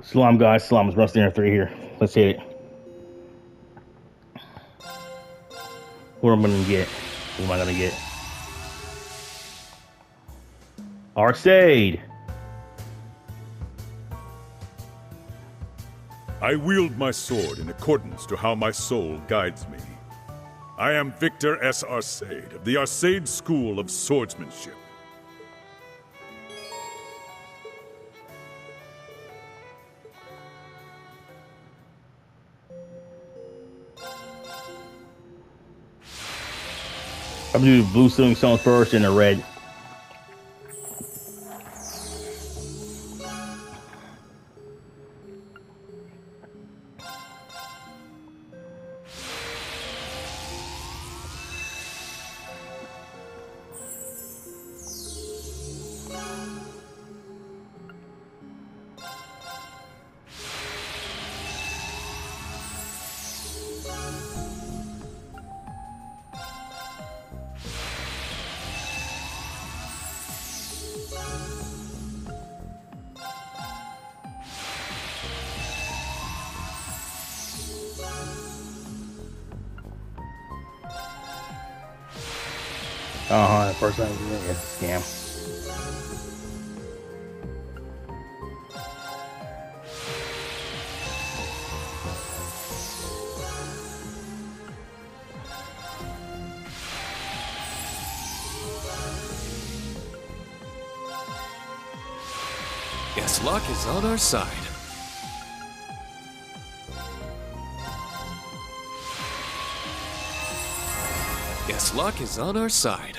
Salam, guys. Salam is Rusty R3 here. Let's hit it. What am I gonna get? What am I gonna get? Arcade! I wield my sword in accordance to how my soul guides me. I am Victor S. Arcade of the Arcade School of Swordsmanship. I'm gonna do the blue ceiling stones first and the red. First time, yeah, it's a scam. Guess luck is on our side. Guess luck is on our side.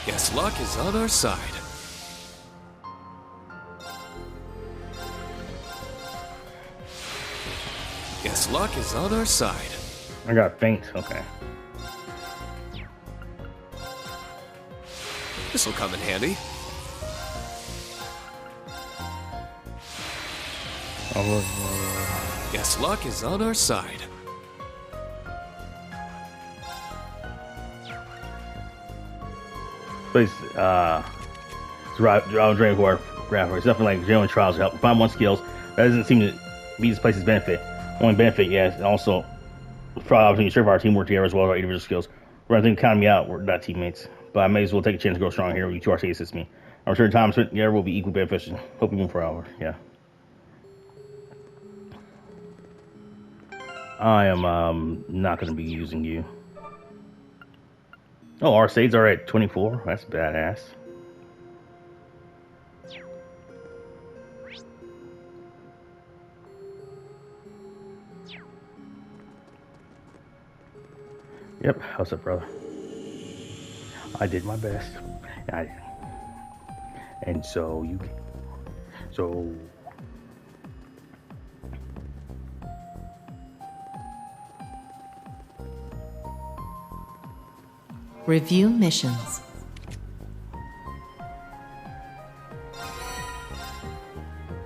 Guess luck is on our side. Guess luck is on our side. I got faint, okay. This'll come in handy. Guess luck is on our side. Place, it's Round Drain for graphic. It's nothing like genuine trials to help find one skills. That doesn't seem to be this place's benefit. Only benefit, yes, and also probably opportunity to serve our teamwork together as well as our individual skills. We're going to count me out. We're not teammates, but I may as well take a chance to grow strong here. You two are to assist me. I'm sure time spent together will be equally beneficial. Hope you move forward. Yeah. I am not going to be using you. Oh, Arcades are at 24. That's badass. Yep. How's up, brother? I did my best. And so you. So. Review missions.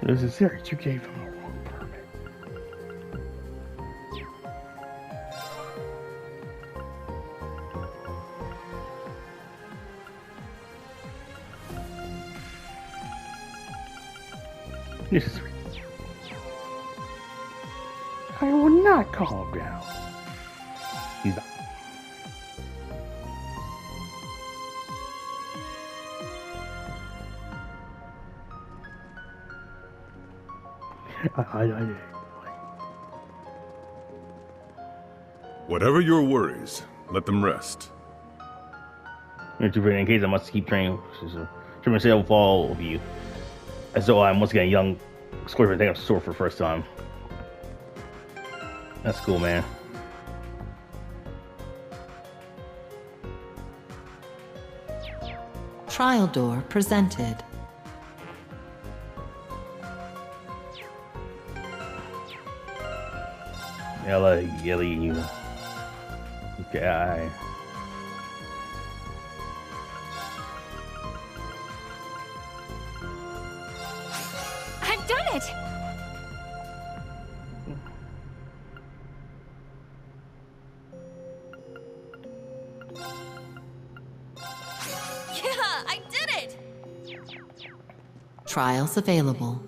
This is serious. You gave him a wrong permit. This is. I will not calm down. He's not. I Whatever your worries, let them rest. in case I must keep training. Trim myself will fall over you. As though I'm once again a young scorpion taking up sword for the first time. That's cool, man. Trial door presented. Yelly, you. Guy. I've done it! I did it! Trials available.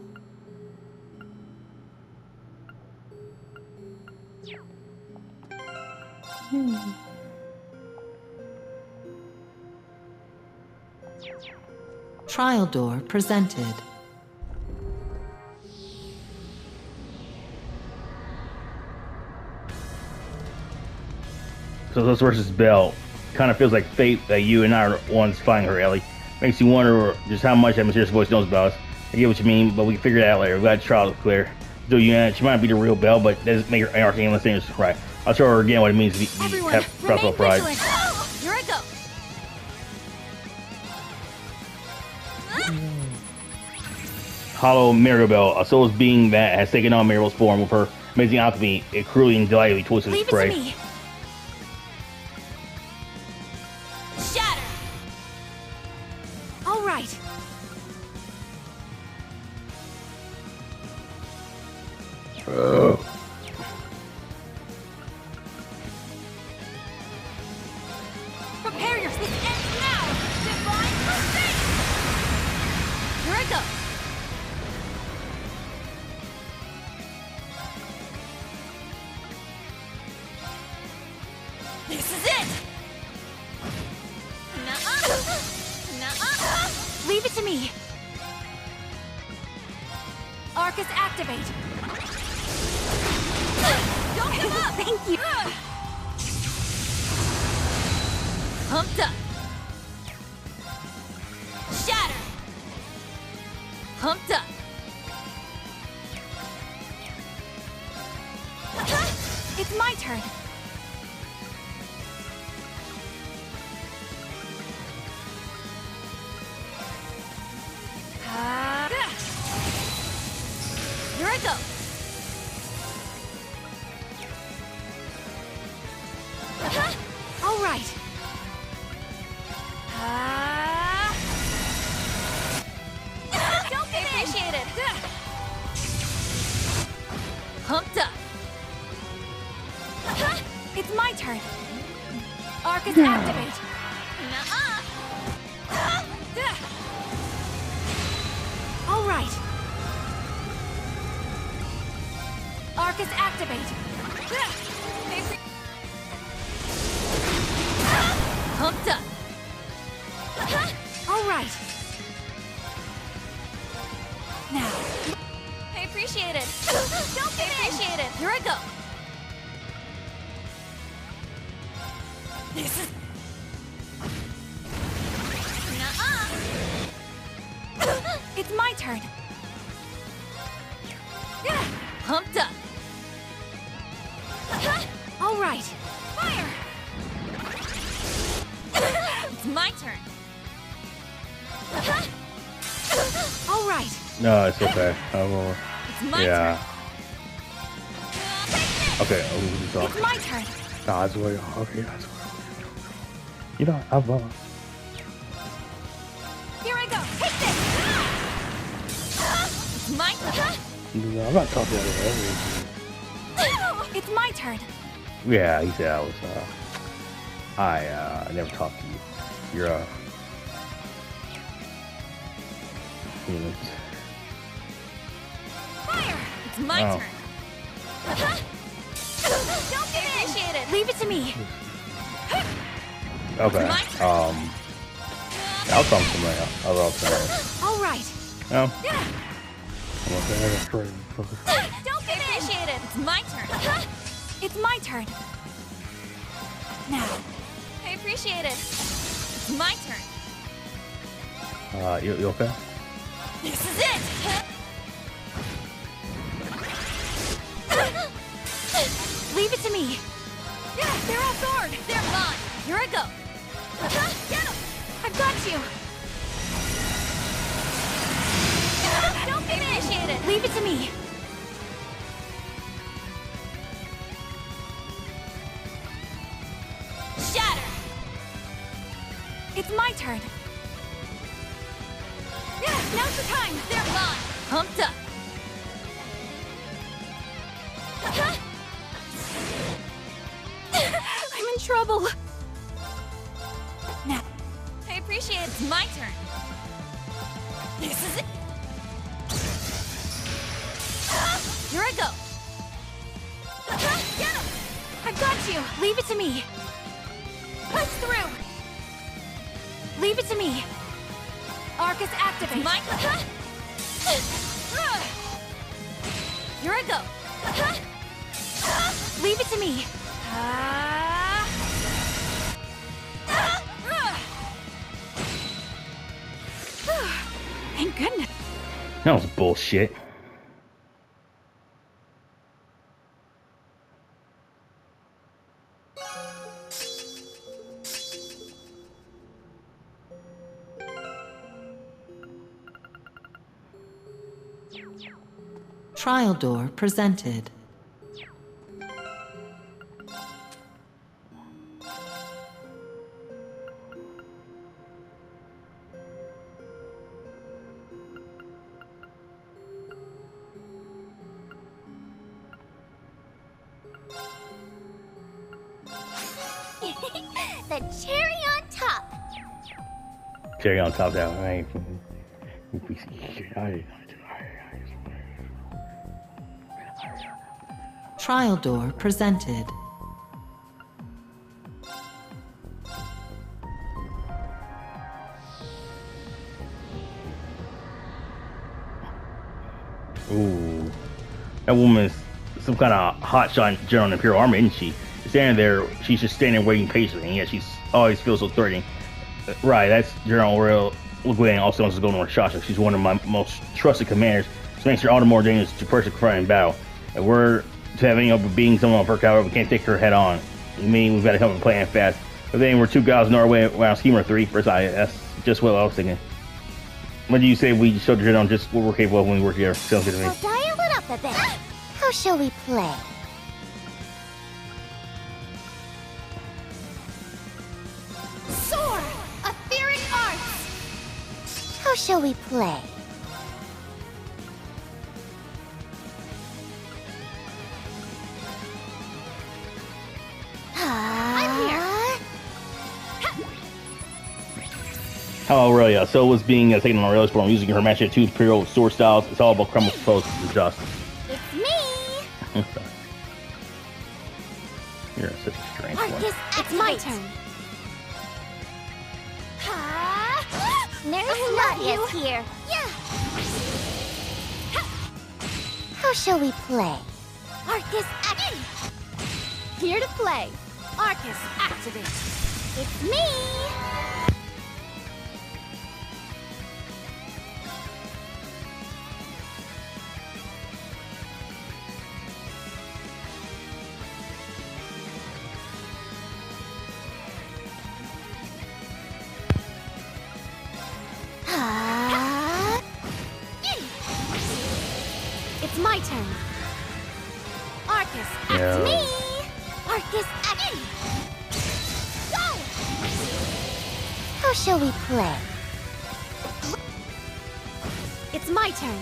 Trial door presented. So this versus Belle kind of feels like fate that you and I are ones fighting her, Ellie. Makes you wonder just how much that mysterious voice knows about us. I get what you mean, but we can figure it out later. We got trial to clear. So she might be the real Belle, but that doesn't make her arcane unless things right. I'll show her again what it means to be Everyone, have remain pride. vigilant. Here I go. Hollow Mirabelle, a soul's being that has taken on Mirabelle's form with her amazing alchemy. It cruelly and delightfully twists its Leave it prey. to me. Shatter. All right. Prepare yourself. This ends now. Divine crusade. Here I go. This is it. Nuh-uh. Nuh-uh. Leave it to me. Arcus activate. Don't give up. Thank you. Pumped up. Shatter. Pumped up. It's my turn. Here I go. All right. Don't be appreciated. Pumped up. It's my turn. Arcus activate. Nuh-uh. All right. Arcus activate. Pumped up. All right. Now. I appreciate it. Don't be appreciate it. Here I go. This is. Nuh-uh. It's my turn. Pumped up. All right. Fire. It's my turn. All right. No, it's okay. It's my Yeah. turn. Okay. It's my turn. No, that's way off. Okay, that's way off. You know, I've Here I go. Take this. It's my turn. I'm not talking about it. It's my turn. Yeah, he said I was. I never talked to you. You're human. Fire. It's my Oh. turn. Don't be appreciated. Leave it to me. Okay. My turn. I'll talk to somebody else. I'll talk. All right. No. Yeah. I'm okay. I got straight. Don't be appreciated. It's my turn. It's my turn. Now. I appreciate it. It's my turn. You okay? This is it. Leave it to me. Yeah, they're all sword. They're mine. Here I go. Get 'em. I've got you. Don't be appreciated. Leave it to me. Shatter. It's my turn. Yeah, now's the time. They're mine. Pumped up. I'm in trouble. Now, I appreciate it. It's my turn. This is it. Here I go. Get him! I've got you. Leave it to me. Push through. Leave it to me. Arcus activate. My Here I go. Leave it to me. Thank goodness. That was bullshit. Trial door presented. The cherry on top. Cherry on top of that, right? Trial door presented. Ooh, that woman's some kind of hotshot general in the Imperial Army, isn't she? Standing there, she's just standing there waiting patiently, and yet she's always feels so threatening. Right, that's General Aurel Luguen, also known as Golden Rashasha. She's one of my most trusted commanders. This makes her all the more dangerous to person confronting in battle. If we're to have any other being someone of her caliber, we can't take her head on. I mean, we've got to come and plan fast. But then we're two guys in our way around Schemer 3. First, that's just what I was thinking. What do you say we showed the on just what we're capable of when we work together? Sounds good to me. I'll dial it up a bit. How shall we play? Soar! Etheric arts! How shall we play? I'm here. Hello, Aurelia. So was being taken on Aurelia's form, using her match at two Imperial sword styles. It's all about Kremlin's proposed to justice. It's me! You're such a strange one. Arcus, it's my turn. There's Latias here. Yeah. How shall we play? Arcus, activate. Here to play. Arcus, activate. It's me. It's my turn. Arcus, act me! Arcus, act. Go! How shall we play? It's my turn.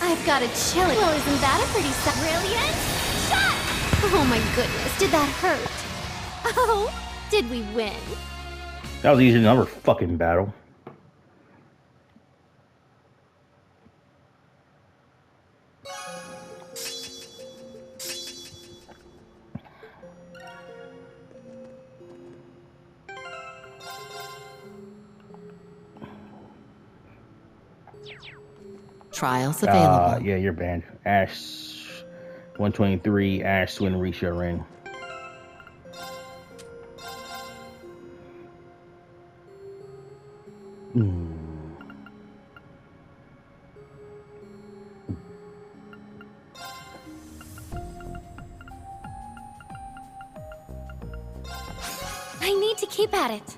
I've got a chilly. Well, isn't that a pretty brilliant shot? Oh my goodness, did that hurt? Oh, did we win? That was easy another fucking battle. Trials available. Yeah, you're banned. Ash 123, Ash Swin Risha Ring. I need to keep at it.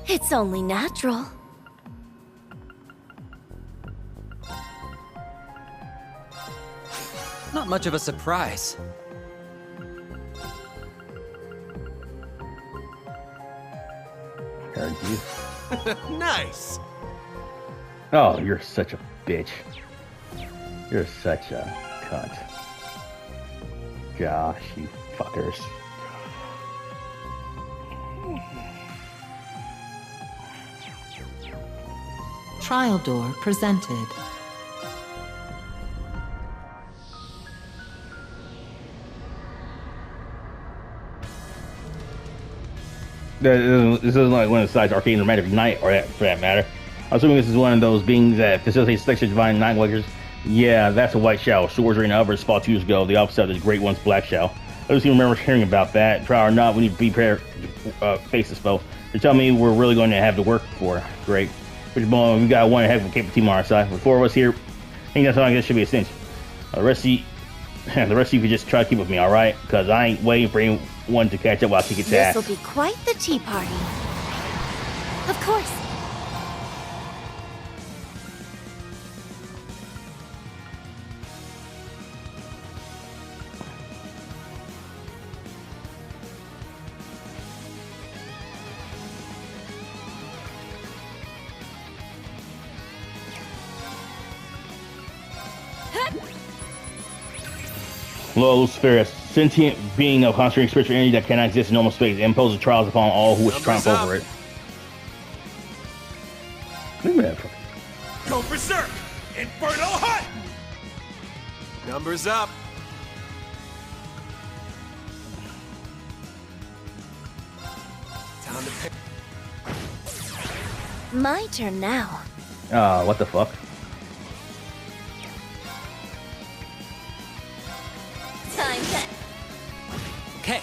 It's only natural. Not much of a surprise. Heard you. Nice. Oh, you're such a bitch. You're such a cunt. Gosh, you fuckers. Trial door presented. This isn't like one of the sites Arcane or Magic Knight, or that, for that matter. I'm assuming this is one of those beings that facilitates selection of divine Nightwalkers. Yeah, that's a white shell. Swords are in the others fought 2 years ago. The opposite of this great one's black shell. I just even remember hearing about that. Try or not, we need to be prepared to face this foe. They tell me we're really going to have to work for it. Great. Which bone, we got one heck of a capable team on our side. With 4 of us here, I think that's all I guess should be a cinch. The rest of you could just try to keep with me, alright? Because I ain't waiting for anyone to catch up while I kick its ass. This'll be quite the tea party. Of course. Lord Lucifer, a sentient being of concentrated spiritual energy that cannot exist in normal space, and imposes trials upon all who wish to triumph over it. Look at that. Go berserk! Inferno Hunt! Numbers up. Time to pick. My turn now. What the fuck? Time to... Okay.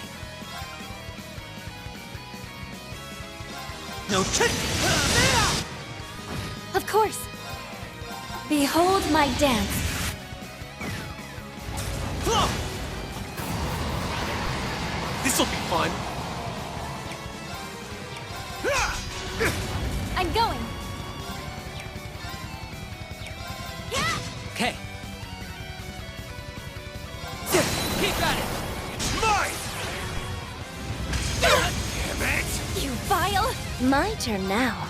No trick. Of course. Behold my dance. This'll be fun. I'm going. Okay. Keep at it. It's mine. Damn it! You vile. My turn now.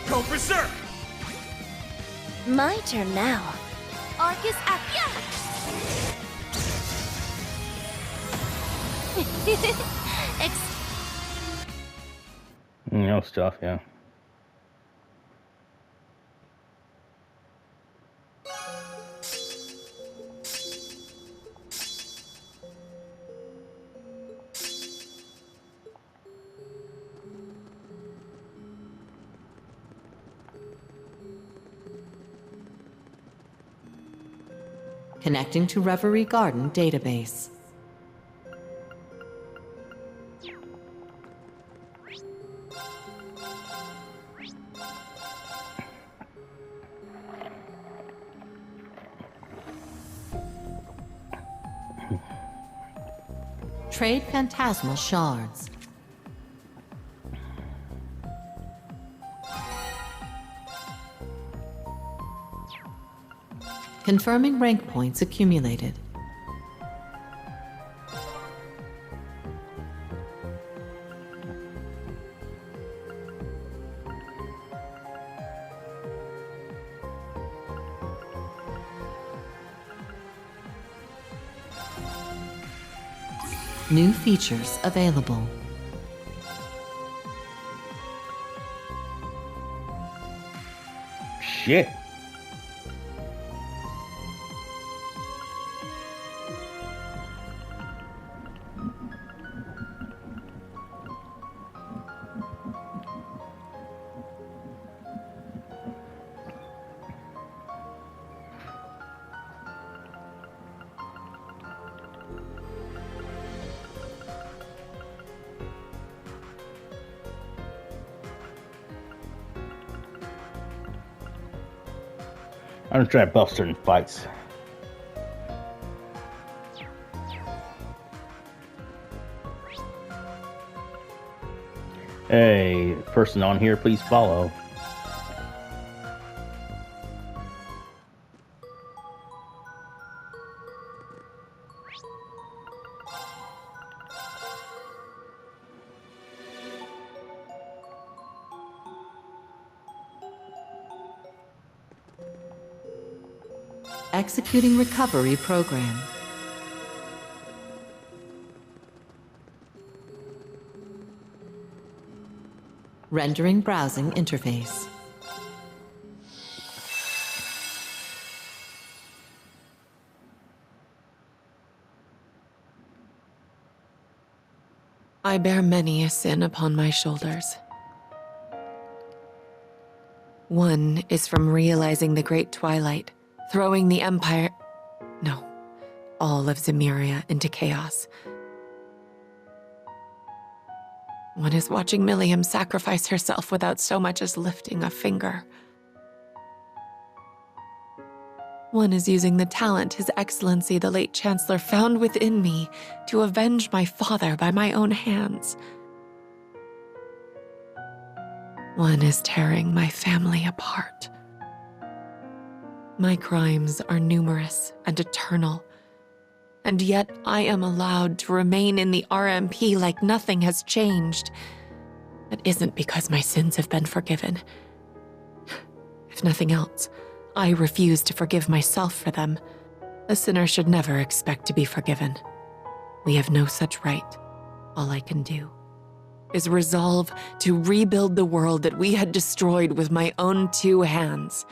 Go berserk. My turn now. Arcus Actia! No stuff, yeah. Connecting to Reverie Garden database. Trade phantasmal shards. Confirming rank points accumulated. New features available. Shit. I'm gonna try to buff certain fights. Hey, person on here, please follow. Executing recovery program. Rendering browsing interface. I bear many a sin upon my shoulders. One is from realizing the Great Twilight, throwing the Empire... No, all of Zemuria into chaos. One is watching Milliam sacrifice herself without so much as lifting a finger. One is using the talent His Excellency the late Chancellor found within me to avenge my father by my own hands. One is tearing my family apart. My crimes are numerous and eternal, and yet I am allowed to remain in the RMP like nothing has changed. That isn't because my sins have been forgiven. If nothing else, I refuse to forgive myself for them. A sinner should never expect to be forgiven. We have no such right. All I can do is resolve to rebuild the world that we had destroyed with my own 2 hands.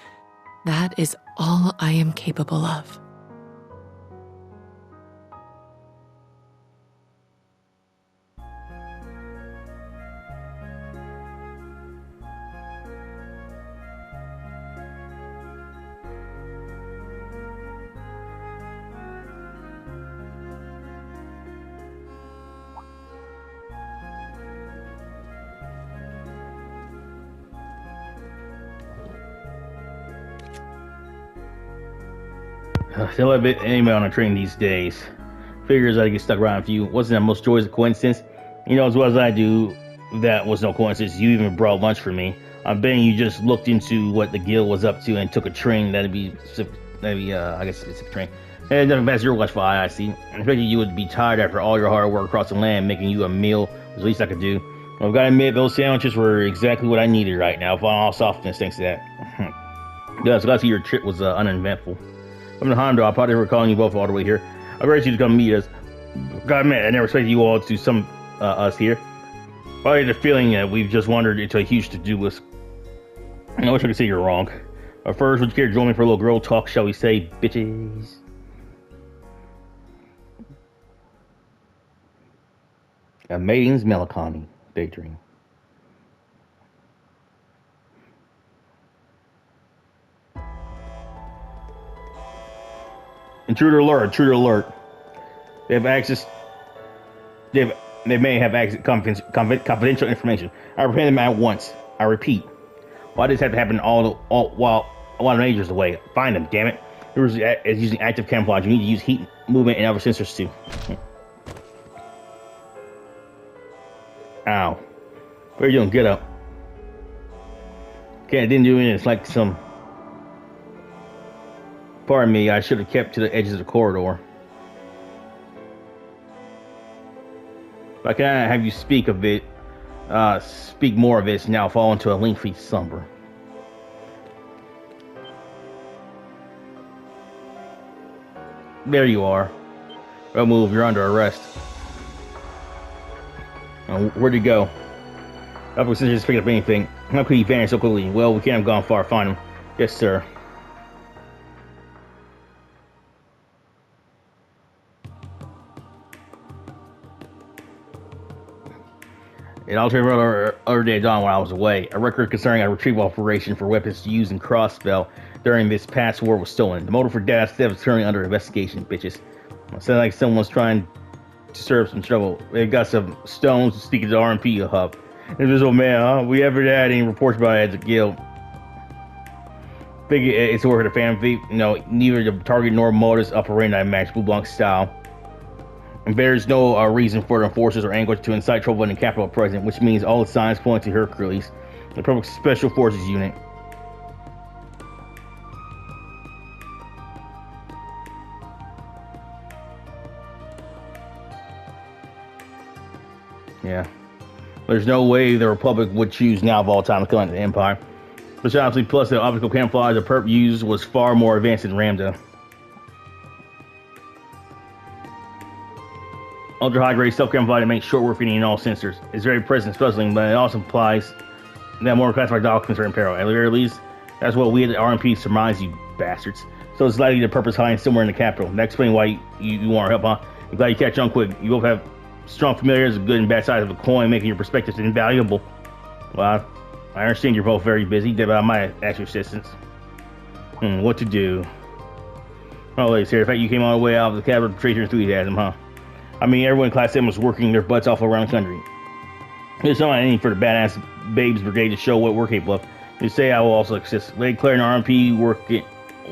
That is all I am capable of. Still a bit anyway on a train these days. Figures I get stuck around for you. Wasn't that most joyous coincidence? You know as well as I do, that was no coincidence. You even brought lunch for me. I'm betting you just looked into what the guild was up to and took a train. That'd be I guess a specific train. And nothing past your watch for I see. I figured you would be tired after all your hard work across the land. Making you a meal was the least I could do. Well, I've got to admit, those sandwiches were exactly what I needed right now. For all softness, thanks to that. Yeah, so glad to see your trip was uneventful. I'm in Hondo. I'll probably recalling you both all the way here. I'm ready to come meet us. God, man, I never expected you all to some us here. Probably the feeling that we've just wandered into a huge to-do list. I wish I could say you're wrong. But first, would you care to join me for a little girl talk, shall we say, bitches? A maiden's melancholy daydream. Intruder alert! Intruder alert! They have access. They may have access confidential information. I repent them at once. I repeat. Why does this have to happen all while a lot of majors away? Find them, damn it! Reverie is using active camouflage. You need to use heat, movement, and other sensors too. Ow! What are you doing? Get up! Okay, I didn't do anything. It's like some. Pardon me, I should have kept to the edges of the corridor. But can I have you speak of it? Speak more of it, now fall into a lengthy slumber. There you are. Don't move, you're under arrest. Where'd he go? Up since just picked up anything. How could he vanish so quickly? Well, we can't have gone far to find him. Yes, sir. It altered other day at dawn when I was away. A record concerning a retrieval operation for weapons used in Crossspell during this past war was stolen. The motive for death is currently under investigation, bitches. It sounds like someone's trying to stir up some trouble. They've got some stones to speak to the RMP hub. Invisible man, huh? We ever had any reports about it at the guild? Figure it's work of the family. No, neither the target nor modus operandi match Blue Blanc style. And there's no reason for the enforcers or anguish to incite trouble in the capital at present, which means all the signs point to Hercules, the perfect special forces unit. Yeah. There's no way the Republic would choose now of all time to kill the Empire. But obviously, plus the optical camouflage the perp used was far more advanced than Ramda. Ultra high grade self-camouflage makes short work reading in all sensors. It's very present, puzzling, but it also implies that more classified documents are in peril. At the very least, that's what we at the RMP surmise, you bastards. So it's likely the purpose hiding somewhere in the capital. That explains why you want our help, huh? I'm glad you catch on quick. You both have strong familiarities with good and bad sides of a coin, making your perspectives invaluable. Well, I understand you're both very busy, but I might ask your assistance. What to do? Oh, wait, sir. In fact, you came all the way out of the capital to trace your enthusiasm, huh? I mean, everyone in Class 7 was working their butts off around the country. There's not anything for the badass Babes Brigade to show what we're capable of. You say I will also assist. Lady Claire and RMP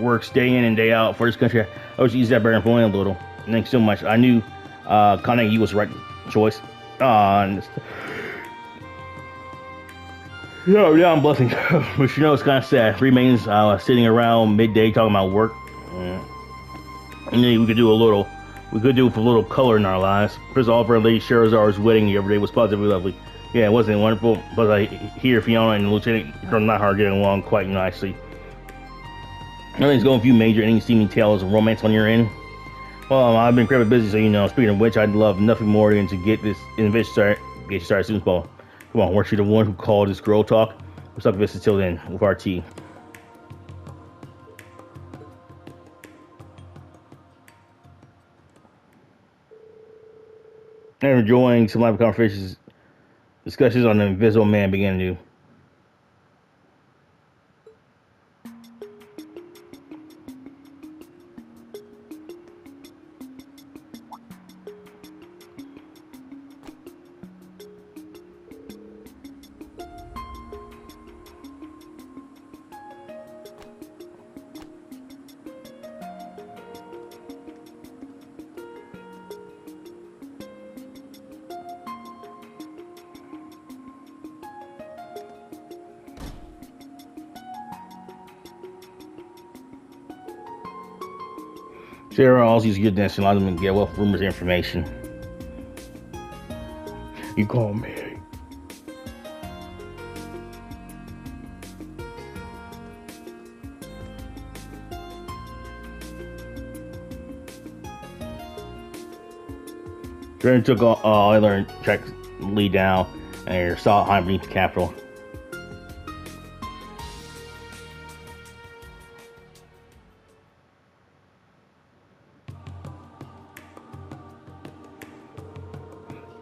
works day in and day out for this country. I always use that better employing a little. Thanks so much. I knew contacting you was the right choice. Yeah, I'm blessing. But you know, it's kind of sad. Remains sitting around midday talking about work. And then we could do with a little color in our lives. First of all, for Lady Sherazar's wedding the other day was positively lovely. Yeah, wasn't it wonderful? But I hear Fiona and Lieutenant Nightheart getting along quite nicely. Nothing's going for you, Major. Any seeming tales of romance on your end? Well, I've been incredibly busy, so you know. Speaking of which, I'd love nothing more than to get this invention started, get you started as soon as possible. Come on, weren't you the one who called this girl talk? We'll talk this until then with our tea. And enjoying some live conversations, discussions on the Invisible Man began to. Sarah always uses goodness and allows them to get well rumors and information. You call me. Jordan took Euler and tracked Lee down and saw high beneath the capital.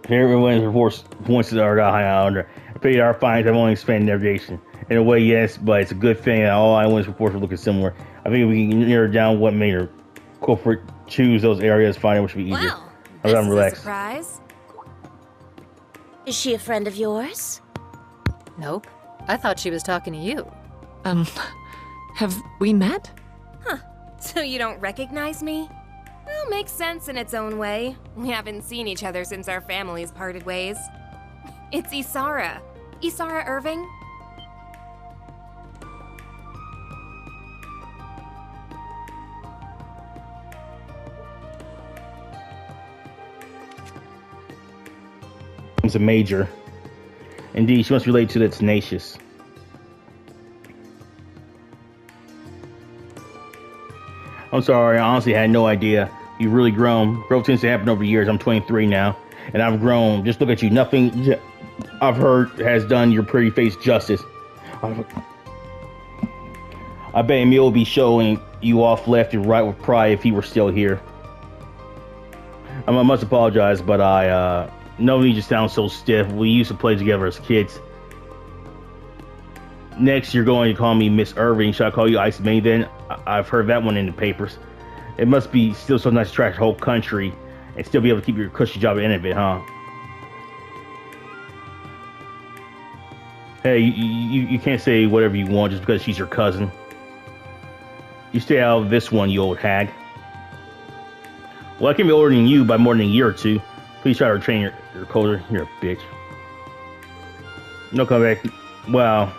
Here everyone's reports points to our high under. I figured our finds have only expanded navigation. In a way, yes, but it's a good thing that all islands reports are looking similar. I think we can narrow down what made her corporate choose those areas, find it which would be easier. Wow, this is a surprise. Is she a friend of yours? Nope. I thought she was talking to you. Have we met? Huh. So you don't recognize me? Well, makes sense in its own way. We haven't seen each other since our families parted ways. It's Isara. Isara Irving? It's a major. Indeed, she must relate to the tenacious. I'm sorry, I honestly had no idea. You've really grown. Growth tends to happen over years. I'm 23 now, and I've grown. Just look at you. Nothing I've heard has done your pretty face justice. I bet Emil would be showing you off left and right with pride if he were still here. I must apologize, but no need to sound so stiff. We used to play together as kids. Next, you're going to call me Miss Irving. Should I call you Ice May then? I've heard that one in the papers. It must be still so nice to trash the whole country and still be able to keep your cushy job at the end of it, huh? Hey, you can't say whatever you want just because she's your cousin. You stay out of this one, you old hag. Well, I can be older than you by more than a year or two. Please try to retrain your culture. You're a bitch. No comeback. Wow.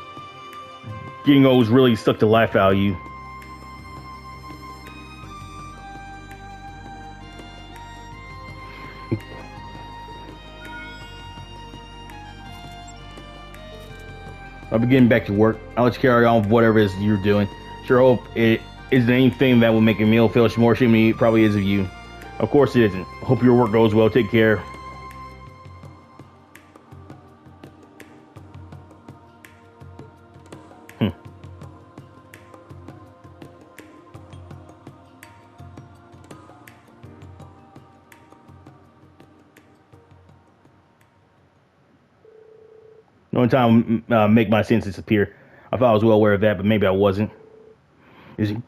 Getting old's really sucked the life out of you. I'll be getting back to work. I'll let you carry on with whatever it is you're doing. Sure hope it isn't anything that will make Emil feel more ashamed than he probably is of you. Of course it isn't. Hope your work goes well. Take care. The only time make my sense disappear. I thought I was well aware of that, but maybe I wasn't. Is he?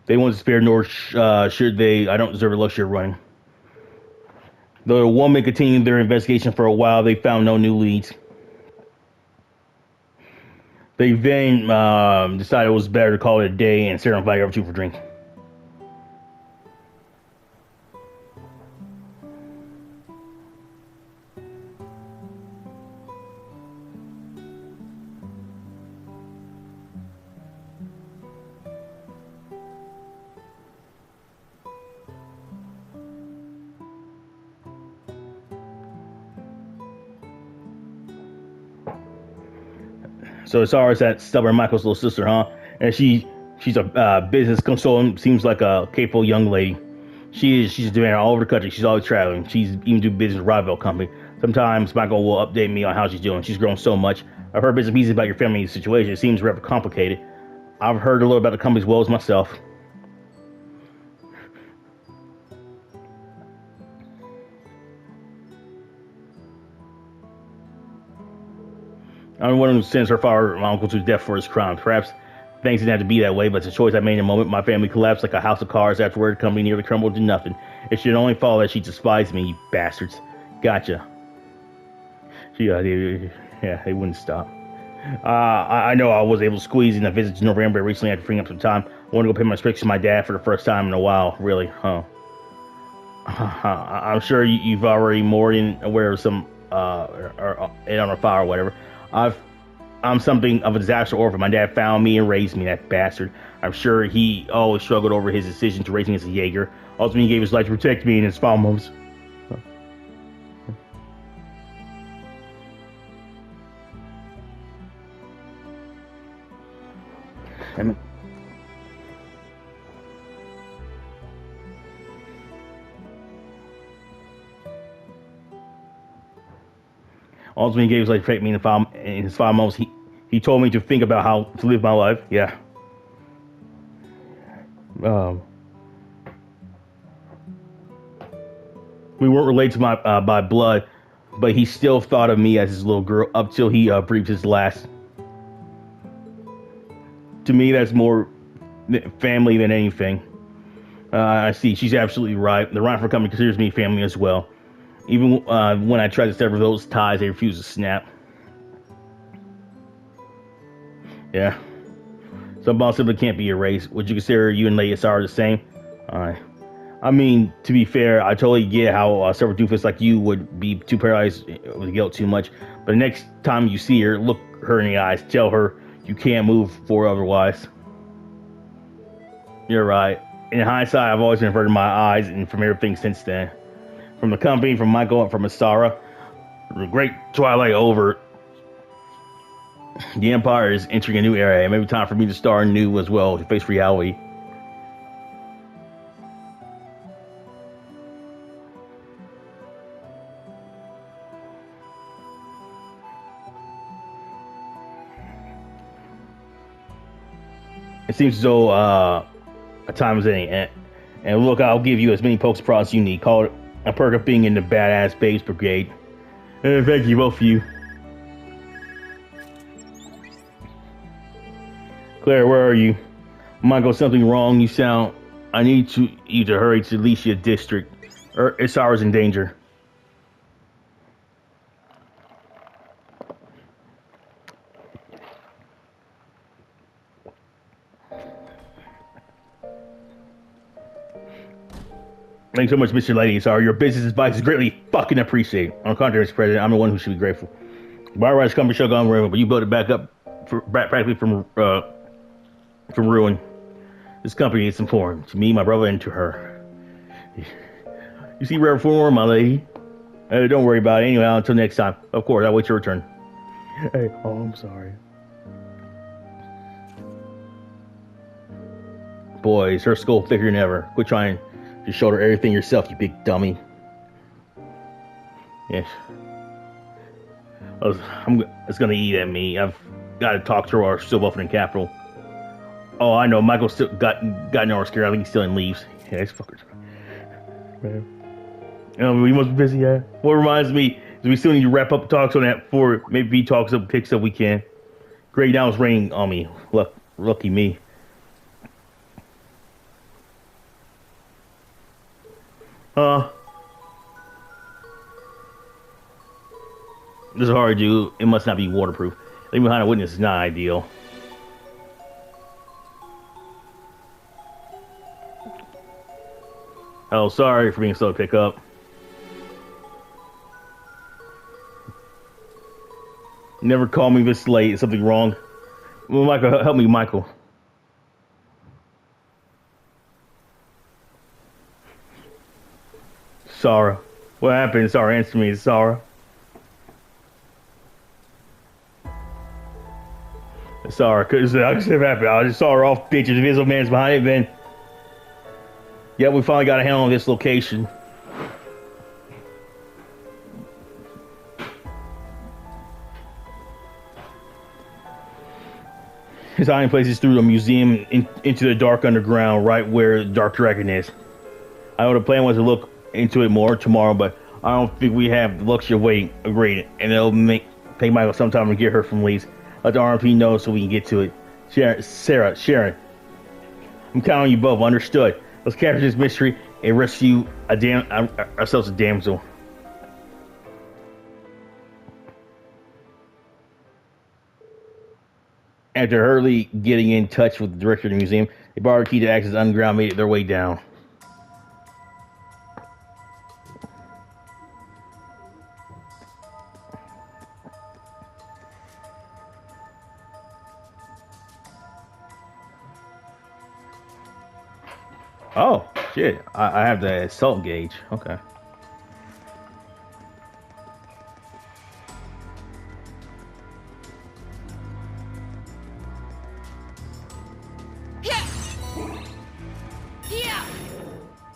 They won't spare, nor should they. I don't deserve the luxury of running. The woman continued their investigation for a while. They found no new leads. They then decided it was better to call it a day and Sarah invited her to for a drink. So Sarah's that stubborn Michael's little sister, huh? And she's a business consultant. Seems like a capable young lady. She's doing it all over the country. She's always traveling. She's even do business with Rival Company. Sometimes Michael will update me on how she's doing. She's grown so much. I've heard bits and pieces about your family situation. It seems rather complicated. I've heard a little about the company as well as myself. I'm the one who sends her father, my uncle, to death for his crimes. Perhaps things didn't have to be that way, but it's a choice I made in a moment. My family collapsed like a house of cards afterward. The company nearly crumbled to nothing. It should only follow that she despised me, you bastards. Gotcha. They wouldn't stop. I know I was able to squeeze in a visit to November recently after freeing up some time. I want to go pay my respects to my dad for the first time in a while, really, huh? I'm sure you've already more than aware of some, it on a fire or whatever. I'm something of a disaster orphan. My dad found me and raised me, that bastard. I'm sure he always struggled over his decision to raise me as a Jaeger. Ultimately, he gave his life to protect me in his final moments. Ultimately, he gave his life to protect me in his final moments. He told me to think about how to live my life. Yeah. We weren't related to my by blood, but he still thought of me as his little girl up till he breathed his last. To me, that's more family than anything. I see. She's absolutely right. The Rhineford Company considers me family as well. Even when I try to sever those ties, they refuse to snap. Yeah. Some bonds simply can't be erased. Would you consider you and Lady Sarah the same? I mean, to be fair, I totally get how several doofus like you would be too paralyzed with guilt too much. But the next time you see her, look her in the eyes. Tell her you can't move for otherwise. You're right. In hindsight, I've always been averted my eyes and from everything since then. From the company, from Michael, and from Asara. The great twilight over. The Empire is entering a new era. It may be time for me to start anew as well, to face reality. It seems as though a time is ending. And look, I'll give you as many pokes products you need. Call it a perk of being in the Badass Babes Brigade. And thank you, both of you. Claire, where are you? Michael, something wrong? You sound... I need you to hurry to Alicia District. Isara's in danger. Thanks so much, Mr. Lady Isara. Your business advice is greatly fucking appreciated. On the contrary, Mr. President, I'm the one who should be grateful. Byride's company shut down forever, but you built it back up practically from ruin. This company is important to me, my brother, and to her. You see rare form, my lady? Don't worry about it. Anyway, until next time. Of course, I'll wait your return. Hey, oh, I'm sorry. boys. Her skull thicker than ever. Quit trying to shoulder everything yourself, you big dummy. Yes. It's gonna eat at me. I've got to talk to her still up in the capital. Oh, I know. Michael still got nowhere scared. I think he's still in leaves. Yeah, these fuckers. Man. We must be busy, yeah. What reminds me is we still need to wrap up talks on that before maybe he picks up we can. Great, now it's raining on me. Lucky me. This is hard to do. It must not be waterproof. Leaving behind a witness is not ideal. Oh, sorry for being slow to pick up. Never call me this late. Is something wrong? Well, Michael, help me, Michael. Sarah. What happened? Sarah, answer me. Sarah. Sarah, because I just happened. I just saw her off pictures. The visible man's behind it, then. Yeah, we finally got a handle on this location. His hiding place is through the museum into the dark underground, right where the Dark Dragon is. I know the plan was to look into it more tomorrow, but I don't think we have the luxury of waiting. Agreed, and it'll take Michael some time to get her from Lee's. Let the RMP know so we can get to it. Sharon, I'm counting on you both. Understood. Let's capture this mystery and rescue ourselves a damsel. After hurriedly getting in touch with the director of the museum, they borrowed a key to access the underground, made their way down. Oh, shit. I have the assault gauge. Okay.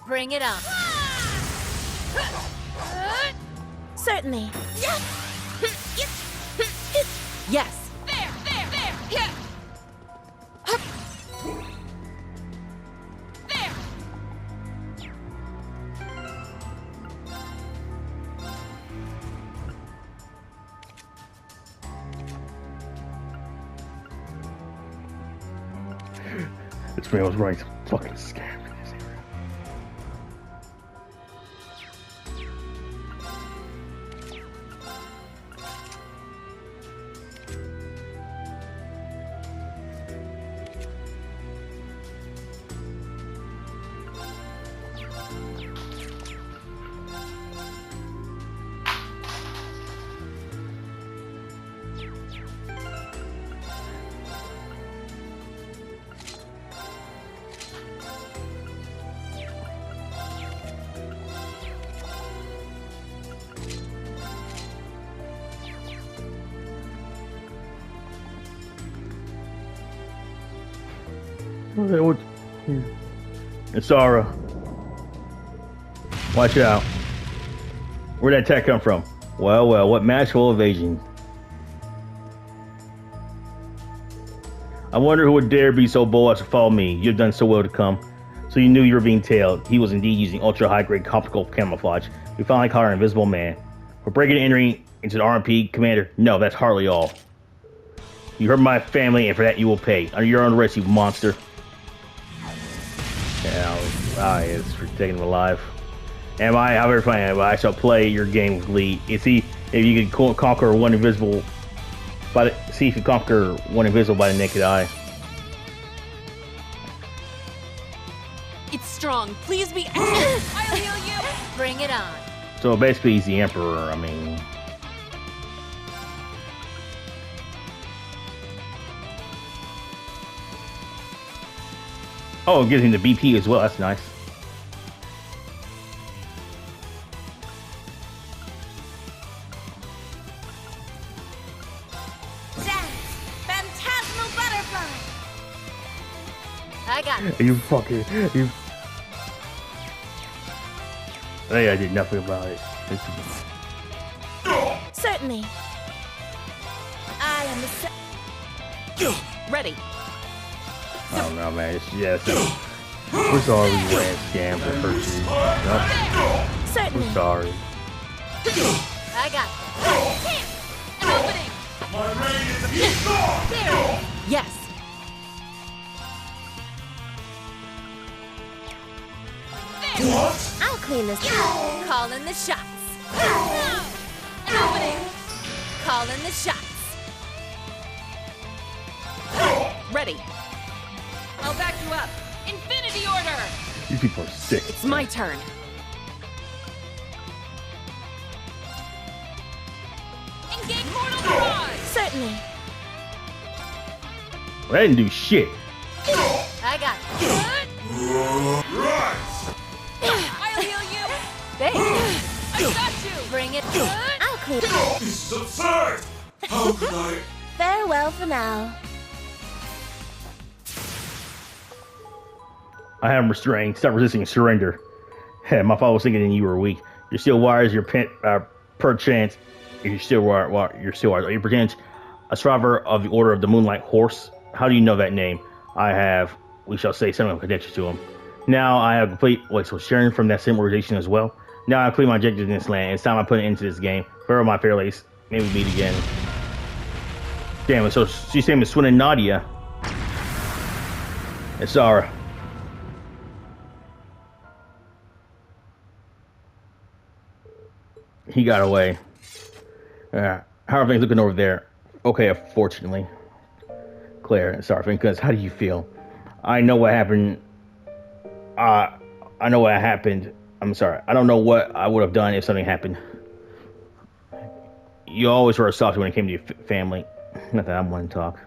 Bring it on. Certainly. Yes. There. Yeah. There. This man was right. Fucking scam. And Sarah, watch out. Where'd that attack come from? Well, what magical evasion. I wonder who would dare be so bold as to follow me. You've done so well to come. So you knew you were being tailed. He was indeed using ultra-high-grade optical camouflage. We finally caught our invisible man. We're breaking and entering into the RMP, Commander. No, that's hardly all. You hurt my family, and for that you will pay. Under your own risk, you monster. Yeah, it's for taking him alive. Am I? However, fine. I shall play your game with Lee. If you can conquer one invisible, see if you conquer one invisible by the naked eye. It's strong. Please be. I'll heal you. Bring it on. So basically, he's the Emperor. I mean. Oh, it gives him the BP as well. That's nice. Phantasmal butterfly. I got it. You fucking you. Hey, I did nothing about it. Certainly. I am the Ready. I don't know, man. We're sorry we ran scams and hurt you. Certainly. We're sorry. I got it. An opening! My reign is gone! Yes. What? I'll clean this up. Call in the shots. An opening! Call in the shots. Ready. I'll back you up. Infinity Order! These people are sick. It's my turn. Engage Mortal Barrage! Certainly. Well, I didn't do shit. I got it. Rise! I'll heal you! Thanks. I got you! Bring it. I'll clean it. This is absurd! How could I? Farewell for now. I am restrained. Stop resisting. Surrender. Hey, my father was thinking you were weak. You're still wise. You're perchance. You're still wise. You're still wise. Are you perchance a survivor of the Order of the Moonlight Horse? How do you know that name? I have, we shall say, some connection to him. Now I have complete. Wait, so sharing from that same organization as well. Now I complete my objectives in this land. It's time I put it into this game. Farewell, my fair lace. Maybe we meet again. Damn it. So she's saying is Swin and Nadia. It's Sarah. He got away. How are things looking over there? Okay, unfortunately. Claire, sorry, because how do you feel? I know what happened. I know what happened. I'm sorry. I don't know what I would have done if something happened. You always were soft when it came to your family. Not that I'm one to talk.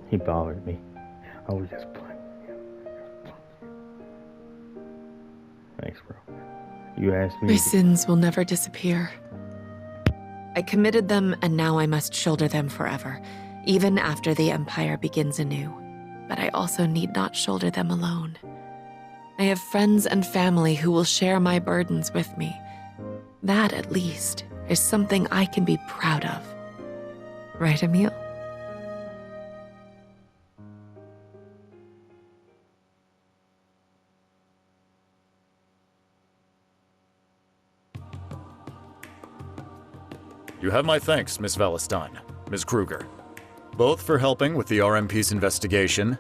He bothered me. I was just playing. Thanks, bro. You asked me. My sins will never disappear. I committed them, and now I must shoulder them forever, even after the Empire begins anew. But I also need not shoulder them alone. I have friends and family who will share my burdens with me. That, at least, is something I can be proud of. Right, Emil? You have my thanks, Miss Valestein, Ms. Kruger. Both for helping with the RMP's investigation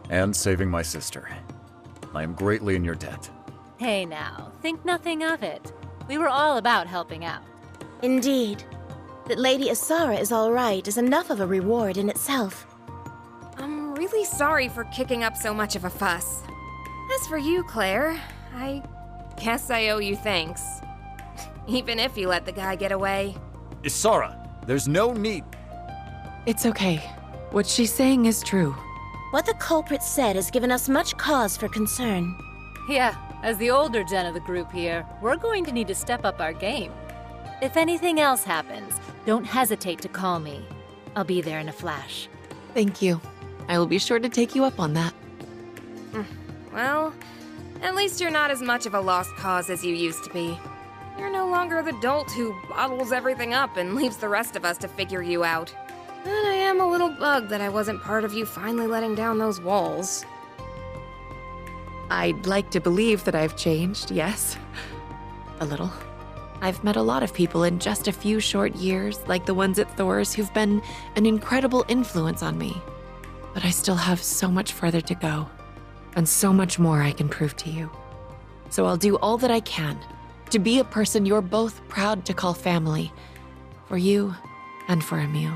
and saving my sister. I am greatly in your debt. Hey now, think nothing of it. We were all about helping out. Indeed. That Lady Asara is all right is enough of a reward in itself. I'm really sorry for kicking up so much of a fuss. As for you, Claire, I guess I owe you thanks. Even if you let the guy get away. Isara, there's no need. It's okay. What she's saying is true. What the culprit said has given us much cause for concern. Yeah, as the older gen of the group here, we're going to need to step up our game. If anything else happens, don't hesitate to call me. I'll be there in a flash. Thank you. I will be sure to take you up on that. Well, at least you're not as much of a lost cause as you used to be. You're no longer the dolt who bottles everything up and leaves the rest of us to figure you out. But I am a little bugged that I wasn't part of you finally letting down those walls. I'd like to believe that I've changed, yes. A little. I've met a lot of people in just a few short years, like the ones at Thor's, who've been an incredible influence on me. But I still have so much further to go, and so much more I can prove to you. So I'll do all that I can to be a person you're both proud to call family, for you and for Emil.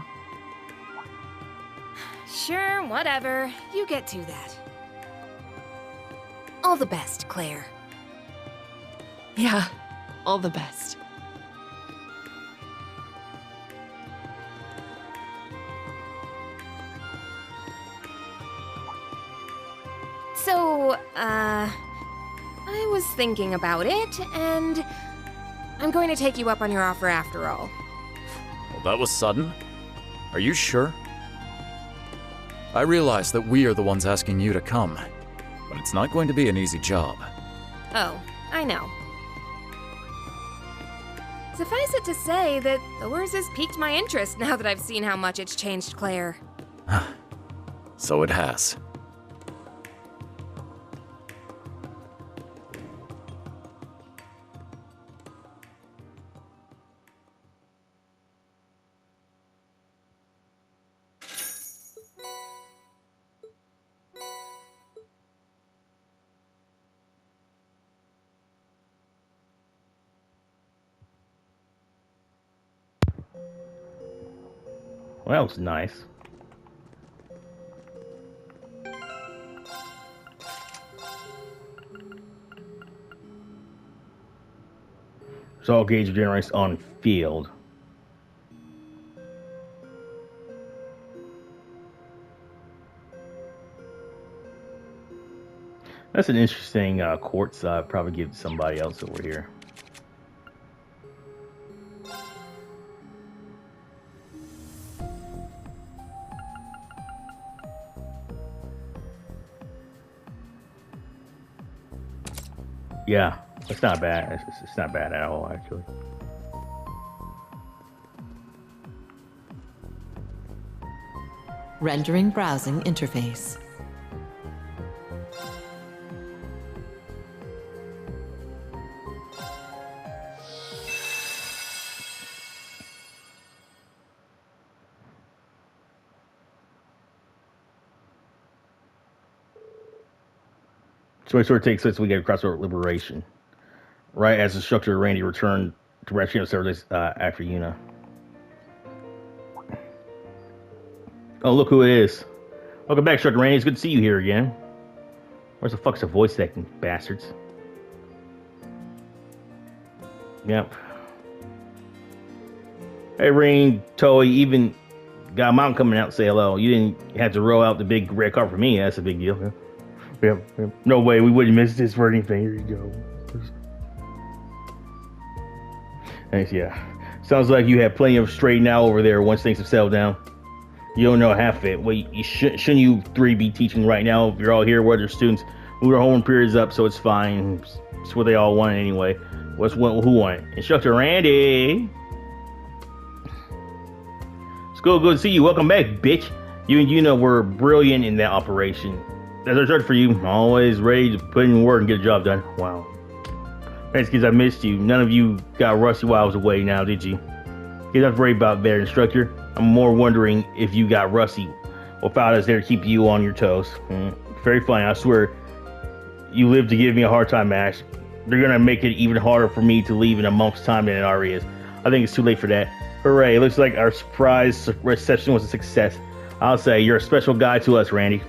Sure, whatever. You get to that. All the best, Claire. Yeah, all the best. So, I was thinking about it, and I'm going to take you up on your offer after all. Well, that was sudden. Are you sure? I realize that we are the ones asking you to come, but it's not going to be an easy job. Oh, I know. Suffice it to say that Thor's has piqued my interest now that I've seen how much it's changed Claire. So it has. Well, that was nice. So all gauge generates on field. That's an interesting quartz. Probably give it to somebody else over here. Yeah, it's not bad. It's not bad at all, actually. Rendering browsing interface. So it sort of takes us, we get across our liberation. Right as instructor Randy returned to Ratchet service after Yuna. Oh, look who it is. Welcome back, Instructor Randy. It's good to see you here again. Where's the fuck's the voice acting, bastards? Yep. Hey, Rain, Toei, even got a mom coming out to say hello. You didn't have to roll out the big red carpet for me. That's a big deal. Yeah. No way, we wouldn't miss this for anything. Here you go. Thanks, yeah. Sounds like you have plenty of straighten out over there once things have settled down. You don't know half of it. Well, shouldn't you three be teaching right now if you're all here? Where their students move their homework periods up, so it's fine. It's what they all want anyway. Who want it? Instructor Randy. It's good to see you. Welcome back, bitch. You and Yuna were brilliant in that operation. That's our search for you. Always ready to put in work and get a job done. Wow. Thanks, kids. I missed you. None of you got rusty while I was away now, did you? You don't have to worry about that, instructor. I'm more wondering if you got rusty or found us there to keep you on your toes. Very funny. I swear, you live to give me a hard time, Ash. They're going to make it even harder for me to leave in a month's time than it already is. I think it's too late for that. Hooray. It looks like our surprise reception was a success. I'll say, you're a special guy to us, Randy.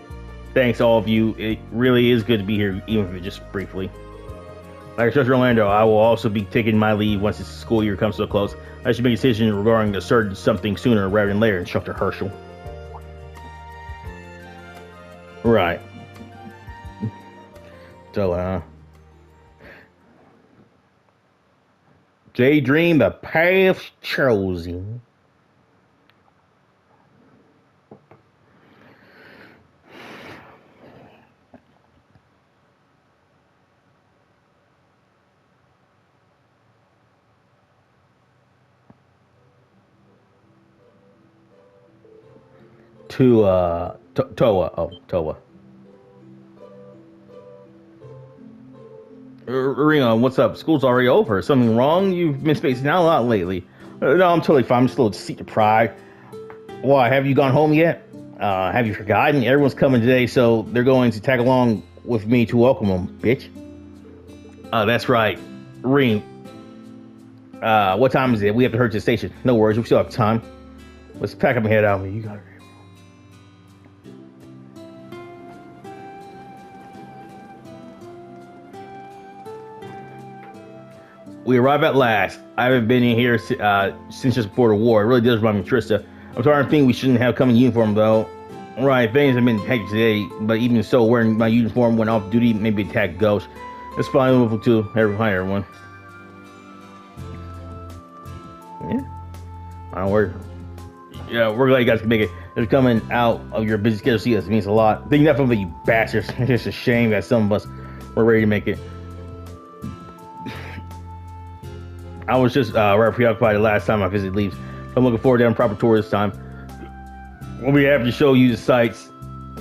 Thanks, all of you. It really is good to be here, even if it's just briefly. Like Instructor Orlando, I will also be taking my leave once the school year comes to a close. I should make a decision regarding a certain something sooner rather than later, Instructor Herschel. Right. So, Daydream, the path chosen. To Toa. Oh, Toa. Ringo, what's up? School's already over. Something wrong? You've been spacing out a lot lately. No, I'm totally fine. I'm just a little seat deprived. Why, have you gone home yet? Have you forgotten? Everyone's coming today, so they're going to tag along with me to welcome them, bitch. That's right. Ring. What time is it? We have to hurry to the station. No worries, we still have time. Let's pack up and head out. You got it. We arrive at last. I haven't been in here since just before the war. It really does remind me of Trista. I'm starting to think we shouldn't have come in uniform, though. Right, things have been hectic today, but even so, wearing my uniform when off duty maybe attack ghosts. It's fine with too. Hi, everyone. Yeah. I don't worry. Yeah, we're glad you guys can make it. It's coming out of your busy schedule to see us. It means a lot. Thank you for you bastards. It's just a shame that some of us were ready to make it. I was just rather preoccupied the last time I visited Leaves. I'm looking forward to having a proper tour this time. We'll be happy to show you the sights.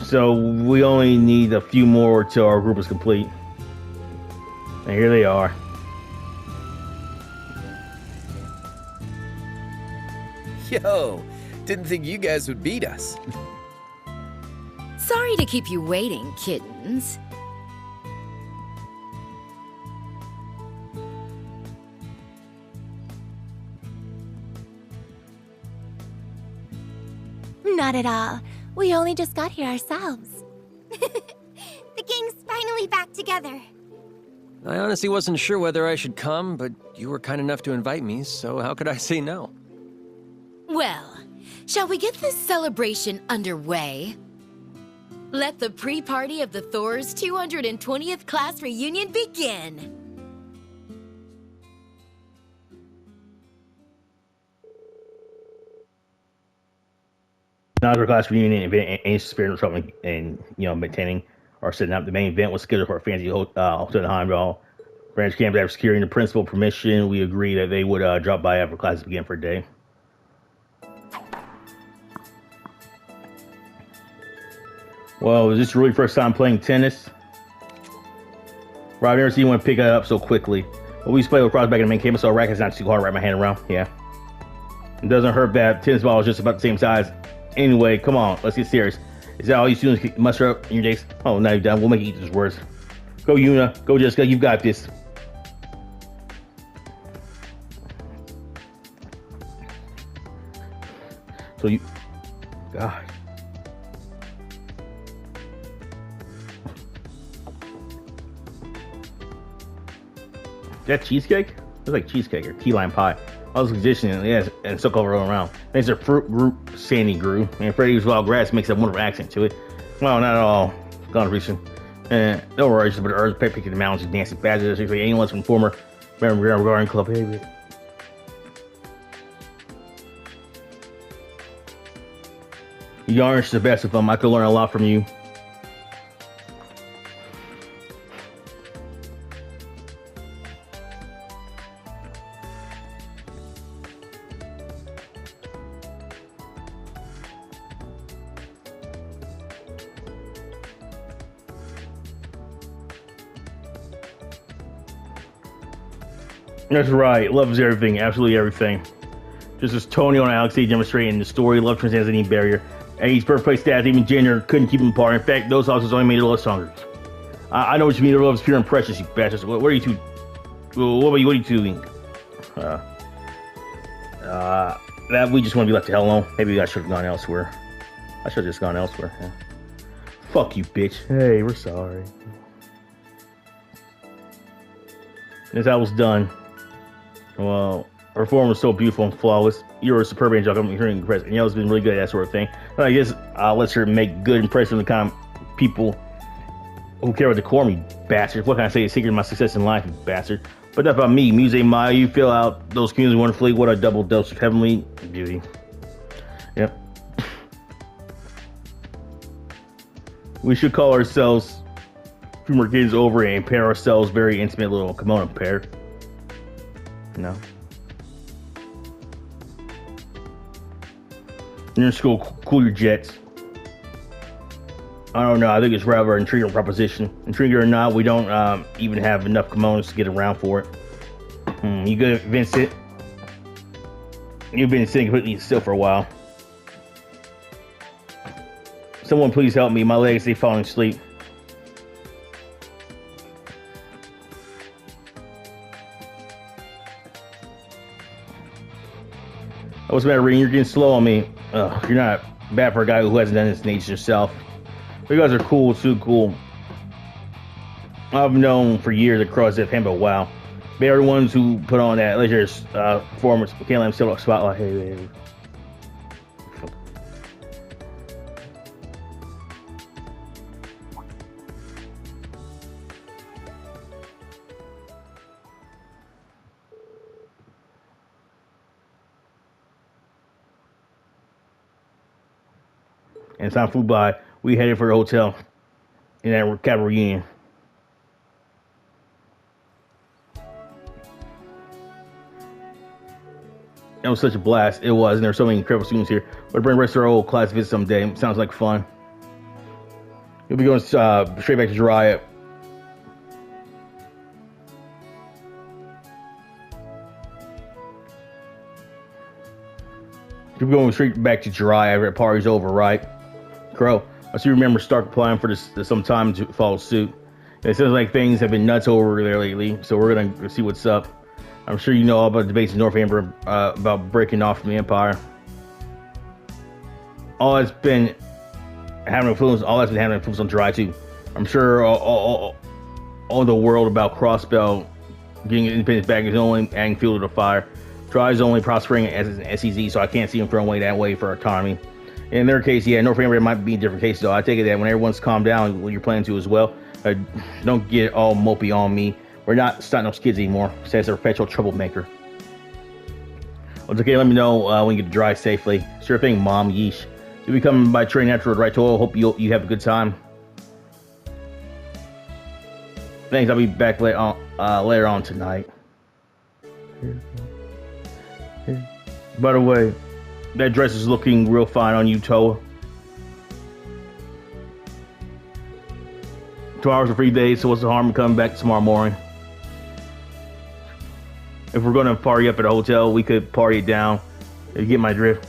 So we only need a few more till our group is complete. And here they are. Yo, didn't think you guys would beat us. Sorry to keep you waiting, kittens. Not at all. We only just got here ourselves. The gang's finally back together. I honestly wasn't sure whether I should come, but you were kind enough to invite me, so how could I say no? Well, shall we get this celebration underway? Let the pre-party of the Thor's 220th class reunion begin! Not our class reunion event, any spirit or something, and maintaining or setting up. The main event was scheduled for a fancy hotel in Heimdall. Branch campus after securing the principal permission, we agreed that they would drop by after classes began for a day. Well, is this your really first time playing tennis? Rob, I've never seen anyone pick it up so quickly. Well, we used to play lacrosse back in the main campus, so racket's not too hard to wrap my hand around. Yeah. It doesn't hurt that tennis ball is just about the same size. Anyway, come on, let's get serious. Is that all you students muster up in your days? Oh, now you're done. We'll make you eat these words. Go, Yuna. Go, Jessica. You've got this. So you... God. Is that cheesecake? It's like cheesecake or key lime pie. I was conditioning, yes, and took over all around. Thanks to fruit group Sandy grew, and Freddy's Wild Grass makes a wonderful accent to it. Well, not at all. Gone recent. And no worries, but the earth picking the mountains and dancing badgers. Like anyone's from former Reverie Garden Club. Hey, you aren't the best of them. I could learn a lot from you. That's right. Love is everything. Absolutely everything. Just as Tony and Alex demonstrated in the story, love transcends any barrier. Age, birthplace, status, even gender couldn't keep them apart. In fact, those houses only made it love stronger. I know what you mean. Their love is pure and precious, you bastards. What are you two? What are you two doing? That we just want to be left the hell alone. Maybe I should have gone elsewhere. I should have just gone elsewhere. Yeah. Fuck you, bitch. Hey, we're sorry. As I was done. Well, her form was so beautiful and flawless. You're a superb angel. I'm hearing impressed. And Yellow's been really good at that sort of thing. But I guess let's her make good impression on the kind of people who care about decorum, you bastard. What can I say? A secret of my success in life, you bastard. But enough about me. Muse Maya, you fill out those communities wonderfully. What a double dose of heavenly beauty. Yep. We should call ourselves, few more kids over and pair ourselves very intimate little kimono pair. No. You're in school, cool your jets. I don't know. I think it's rather an intriguing proposition. Intriguing or not, we don't even have enough kimonos to get around for it. You good, Vincent? You've been sitting completely still for a while. Someone please help me. My legs, they falling asleep. What's the matter, Reading? You're getting slow on me. You're not bad for a guy who hasn't done this in ages yourself. But you guys are cool, too cool. I've known for years across that fan, but wow. They are the ones who put on that leisure performance. Can't let them still up spotlight. Hey. And time flew by. We headed for the hotel in that capital reunion. It was such a blast. It was, and there were so many incredible students here. We'll bring the rest of our old class visit someday. Sounds like fun. We'll be going straight back to Jiraiya. We'll be going straight back to Jiraiya after the party's over, right? Crow, I see you remember Stark applying for this some time to follow suit. It sounds like things have been nuts over there lately, so we're gonna see what's up. I'm sure you know all about the debates in North Amber about breaking off from the Empire. All that's been having influence on Jiraiya too. I'm sure all the world about Crossbell getting independence back is only adding fuel to the fire. Jiraiya's only prospering as an SEZ, so I can't see him throwing away that way for autonomy. In their case, yeah, North Amber might be a different case though. I take it that when everyone's calmed down, what you're planning to as well, don't get all mopey on me. We're not starting up kids anymore, says a perpetual troublemaker. Well, it's okay, let me know when you get to drive safely. Sure thing, Mom, yeesh. You'll be coming by train afterward, right, Toa? Hope you have a good time. Thanks, I'll be back later on tonight. By the way, that dress is looking real fine on you, Toa. 2 hours of free days, so what's the harm in coming back tomorrow morning? If we're gonna party up at a hotel, we could party it down. You get my drift?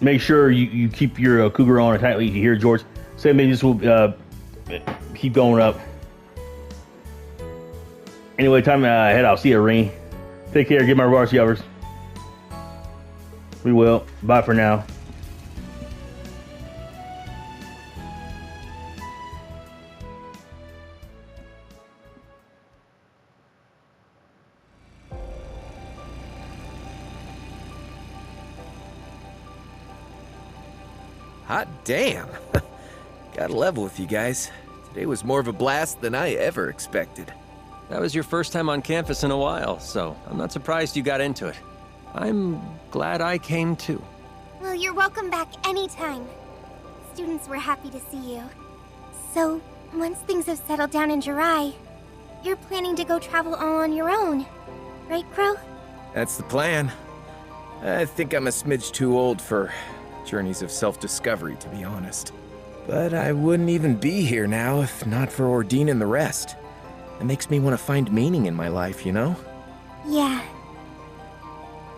Make sure you keep your cougar on it tightly. You hear, George? Say maybe this will keep going up. Anyway, time to head out. See you, Ring. Take care. Get my regards to the others. We will. Bye for now. Hot damn. Gotta level with you guys. Today was more of a blast than I ever expected. That was your first time on campus in a while, so I'm not surprised you got into it. I'm glad I came too. Well, you're welcome back anytime. Students were happy to see you. So, once things have settled down in Jirai, you're planning to go travel all on your own, right, Crow? That's the plan. I think I'm a smidge too old for journeys of self-discovery, to be honest. But I wouldn't even be here now if not for Ordine and the rest. It makes me want to find meaning in my life, you know? Yeah.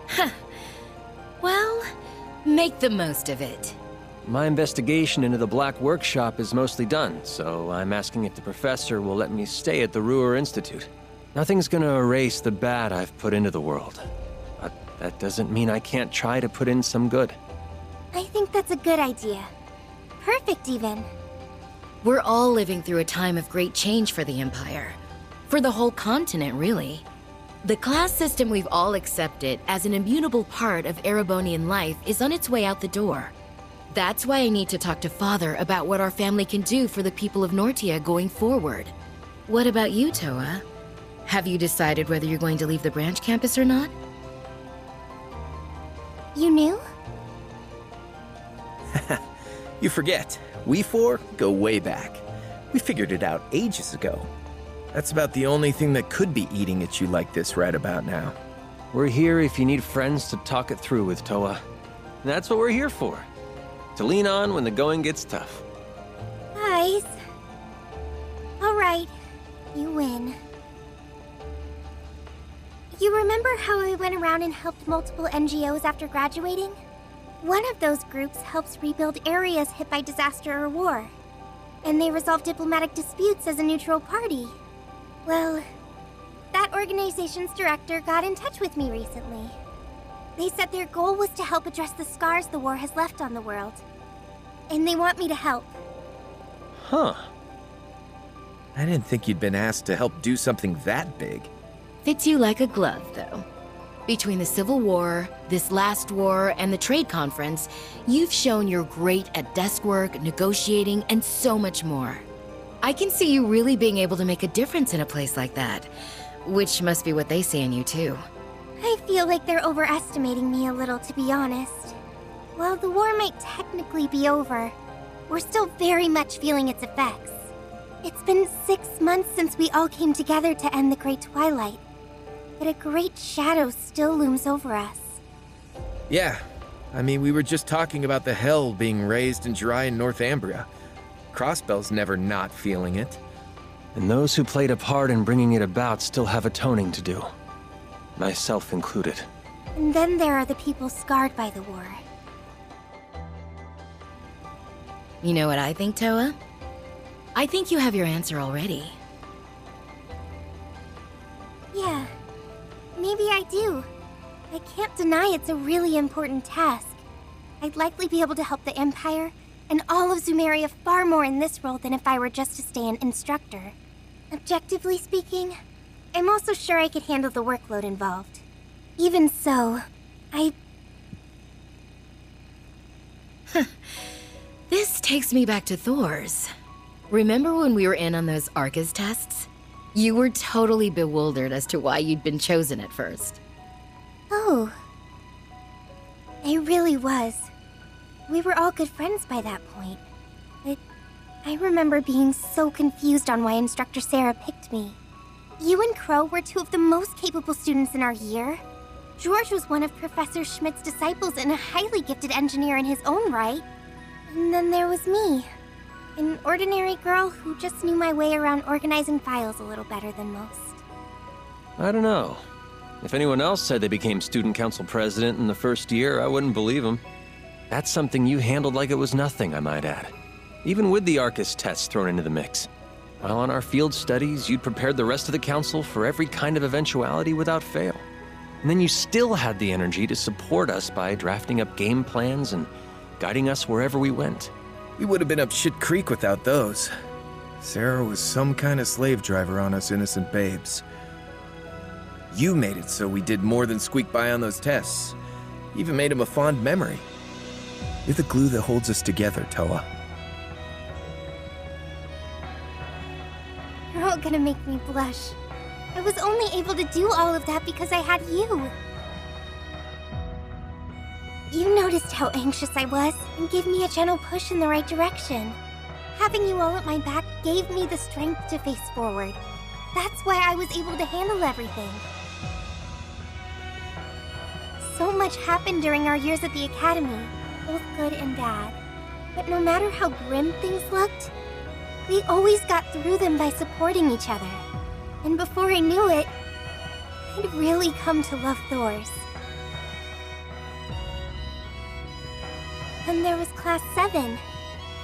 Huh. Well, make the most of it. My investigation into the Black Workshop is mostly done, so I'm asking if the professor will let me stay at the Ruhr Institute. Nothing's gonna erase the bad I've put into the world. But that doesn't mean I can't try to put in some good. I think that's a good idea. Perfect, even. We're all living through a time of great change for the Empire. For the whole continent, really. The class system we've all accepted as an immutable part of Erebonian life is on its way out the door. That's why I need to talk to Father about what our family can do for the people of Nortia going forward. What about you, Toa? Have you decided whether you're going to leave the branch campus or not? You knew? You forget, we four go way back. We figured it out ages ago. That's about the only thing that could be eating at you like this right about now. We're here if you need friends to talk it through with, Toa. That's what we're here for. To lean on when the going gets tough. Guys. Alright, you win. You remember how I went around and helped multiple NGOs after graduating? One of those groups helps rebuild areas hit by disaster or war. And they resolve diplomatic disputes as a neutral party. Well, that organization's director got in touch with me recently. They said their goal was to help address the scars the war has left on the world. And they want me to help. Huh. I didn't think you'd been asked to help do something that big. Fits you like a glove, though. Between the Civil War, this last war, and the trade conference, you've shown you're great at desk work, negotiating, and so much more. I can see you really being able to make a difference in a place like that, which must be what they see in you too. I feel like they're overestimating me a little, to be honest. While the war might technically be over, we're still very much feeling its effects. It's been 6 months since we all came together to end the Great Twilight, but a great shadow still looms over us. Yeah, I mean, we were just talking about the hell being raised and dry in Northumbria. Crossbell's never not feeling it. And those who played a part in bringing it about still have atoning to do. Myself included. And then there are the people scarred by the war. You know what I think, Toa? I think you have your answer already. Yeah, maybe I do. I can't deny it's a really important task. I'd likely be able to help the Empire and all of Zumeria far more in this role than if I were just to stay an instructor. Objectively speaking, I'm also sure I could handle the workload involved. Even so, This takes me back to Thor's. Remember when we were in on those Arcus tests? You were totally bewildered as to why you'd been chosen at first. Oh. I really was. We were all good friends by that point. But I remember being so confused on why Instructor Sarah picked me. You and Crow were two of the most capable students in our year. George was one of Professor Schmidt's disciples and a highly gifted engineer in his own right. And then there was me, an ordinary girl who just knew my way around organizing files a little better than most. I don't know. If anyone else said they became student council president in the first year, I wouldn't believe them. That's something you handled like it was nothing, I might add. Even with the Arcus tests thrown into the mix. While on our field studies, you'd prepared the rest of the council for every kind of eventuality without fail. And then you still had the energy to support us by drafting up game plans and guiding us wherever we went. We would have been up shit creek without those. Sarah was some kind of slave driver on us innocent babes. You made it so we did more than squeak by on those tests. You even made him a fond memory. You're the glue that holds us together, Toa. You're all gonna make me blush. I was only able to do all of that because I had you. You noticed how anxious I was and gave me a gentle push in the right direction. Having you all at my back gave me the strength to face forward. That's why I was able to handle everything. So much happened during our years at the Academy, both good and bad. But no matter how grim things looked, we always got through them by supporting each other. And before I knew it, I'd really come to love Thor's. Then there was Class 7.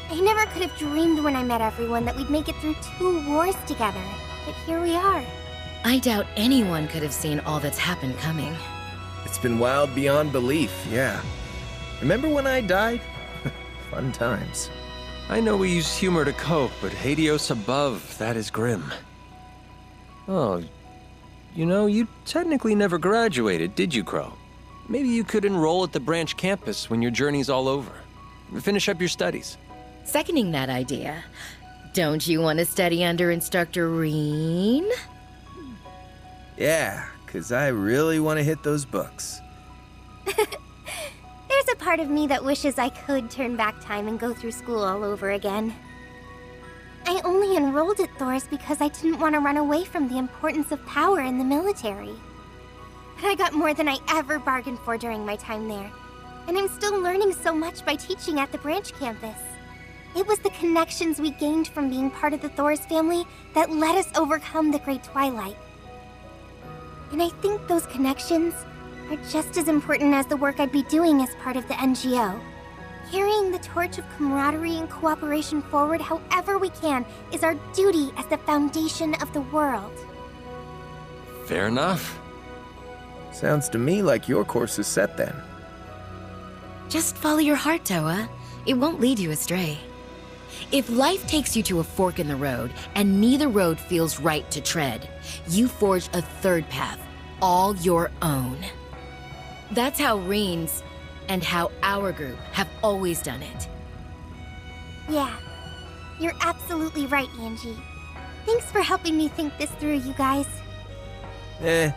I never could have dreamed when I met everyone that we'd make it through 2 wars together, but here we are. I doubt anyone could have seen all that's happened coming. It's been wild beyond belief, yeah. Remember when I died? Fun times. I know we use humor to cope, but Hades above, that is grim. Oh, you know, you technically never graduated, did you, Crow? Maybe you could enroll at the branch campus when your journey's all over. Finish up your studies. Seconding that idea. Don't you want to study under Instructor Reen? Yeah, 'cause I really want to hit those books. There's a part of me that wishes I could turn back time and go through school all over again. I only enrolled at Thor's because I didn't want to run away from the importance of power in the military. But I got more than I ever bargained for during my time there. And I'm still learning so much by teaching at the branch campus. It was the connections we gained from being part of the Thor's family that let us overcome the Great Twilight. And I think those connections are just as important as the work I'd be doing as part of the NGO. Carrying the torch of camaraderie and cooperation forward however we can is our duty as the foundation of the world. Fair enough. Sounds to me like your course is set then. Just follow your heart, Toa. It won't lead you astray. If life takes you to a fork in the road, and neither road feels right to tread, you forge a third path, all your own. That's how Rean's and how our group have always done it. Yeah, you're absolutely right, Angie. Thanks for helping me think this through, you guys. I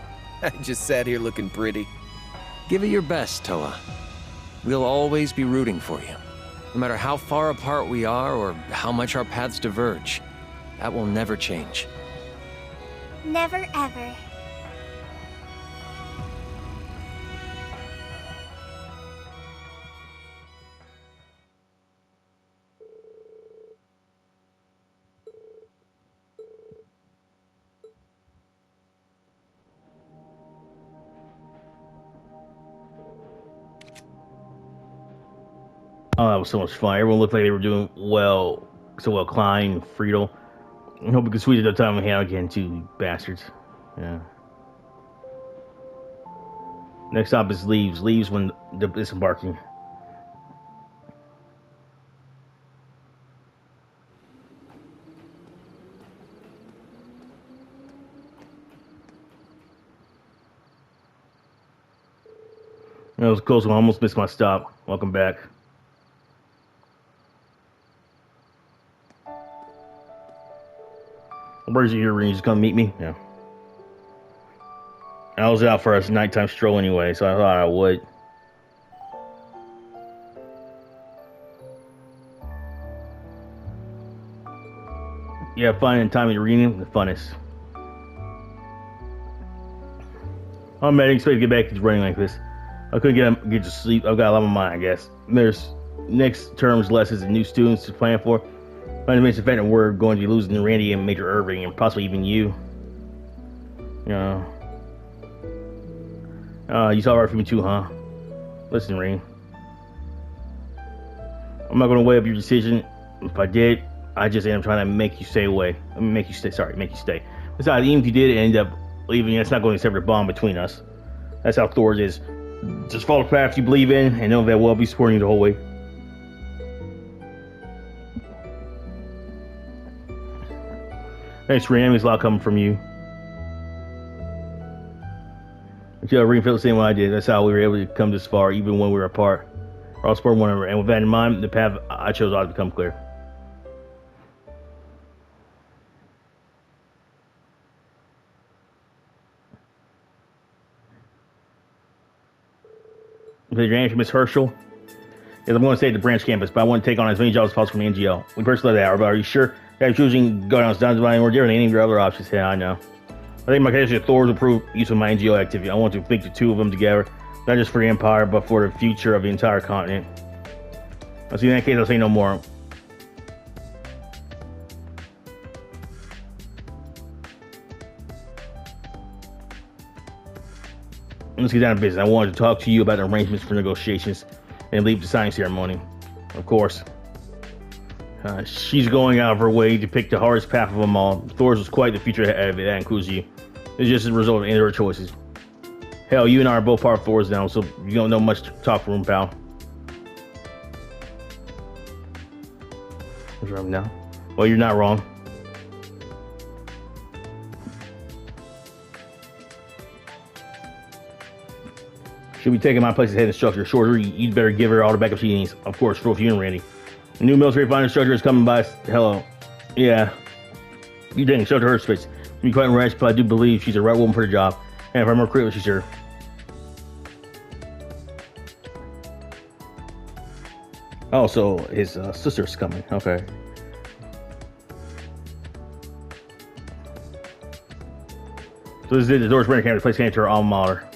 just sat here looking pretty. Give it your best, Toa. We'll always be rooting for you. No matter how far apart we are or how much our paths diverge. That will never change. Never ever. Oh, that was so much fun. Everyone looked like they were doing well, so well. Klein, Friedel. I hope we can squeeze it up time and hand again, too, you bastards. Yeah. Next stop is Leaves. Leaves when disembarking. That was close. I almost missed my stop. Welcome back. Where's your earrings? Just come meet me? Yeah. I was out for a nighttime stroll anyway, so I thought I would. Yeah, finding time in reading the funnest. I'm not expecting to get back to running like this. I couldn't get to sleep. I've got a lot on my mind, I guess. There's next term's lessons and new students to plan for. Not to mention the fact that we're going to be losing Randy and Major Irving, and possibly even you. You saw right from me too, huh? Listen, Rain. I'm not going to weigh up your decision. If I did, I just am trying to make you stay away. I mean, make you stay. Sorry, make you stay. Besides, even if you did end up leaving, it's not going to sever the bond between us. That's how Thor's is. Just follow the path you believe in, and know that we'll be supporting you the whole way. Thanks, Rain. There's a lot coming from you. Until Rain felt the same way I did. That's how we were able to come this far, even when we were apart. We're all supporting one another, and with that in mind, the path I chose ought to become clear. Is your answer, Miss Herschel? Yes, I'm going to stay at the branch campus, but I want to take on as many jobs as possible from the NGO. We personally love that, but are you sure that you're choosing go down to more different than any of your other options? Yeah, I know. I think my connection to Thor's will prove use of my NGO activity. I want to link the two of them together, not just for the Empire, but for the future of the entire continent. I'll see in that case, I'll say no more. Let's get down to business. I wanted to talk to you about the arrangements for negotiations and leave the signing ceremony. Of course. She's going out of her way to pick the hardest path of them all. Thor's was quite the future ahead of it. That includes you. It's just a result of any of her choices. Hell, you and I are both part of Thor's now, so you don't know much to talk from, pal. What's wrong now? Well, you're not wrong. She'll be taking my place as head instructor. Shorter, you'd better give her all the backup she needs. Of course, for you and Randy. The new military fine instructor is coming by. Hello. Yeah. You didn't show to her space. To be quite rash, but I do believe she's the right woman for the job. And if I'm more correctly, she's her. Oh, so his sister's coming. Okay. So this is the Doris Brenner campus. Place came to her alma mater.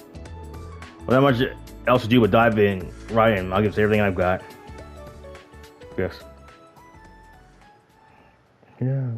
Well, not much else to do but dive in, right in. I'll give us everything I've got. Yes. Yeah.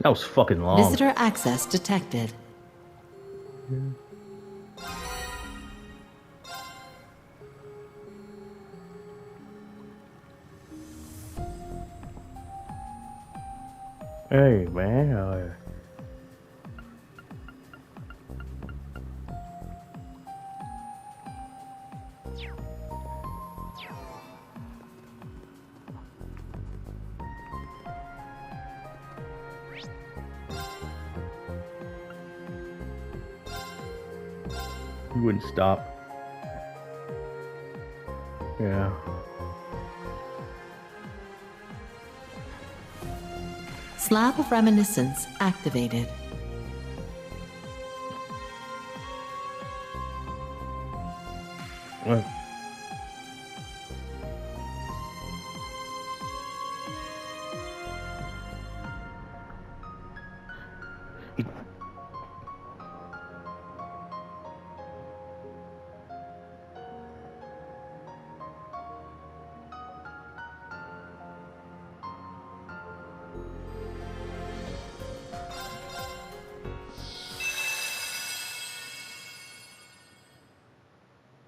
That was fucking long. Visitor access detected. Hey, man. You wouldn't stop. Yeah. Slab of Reminiscence activated. What?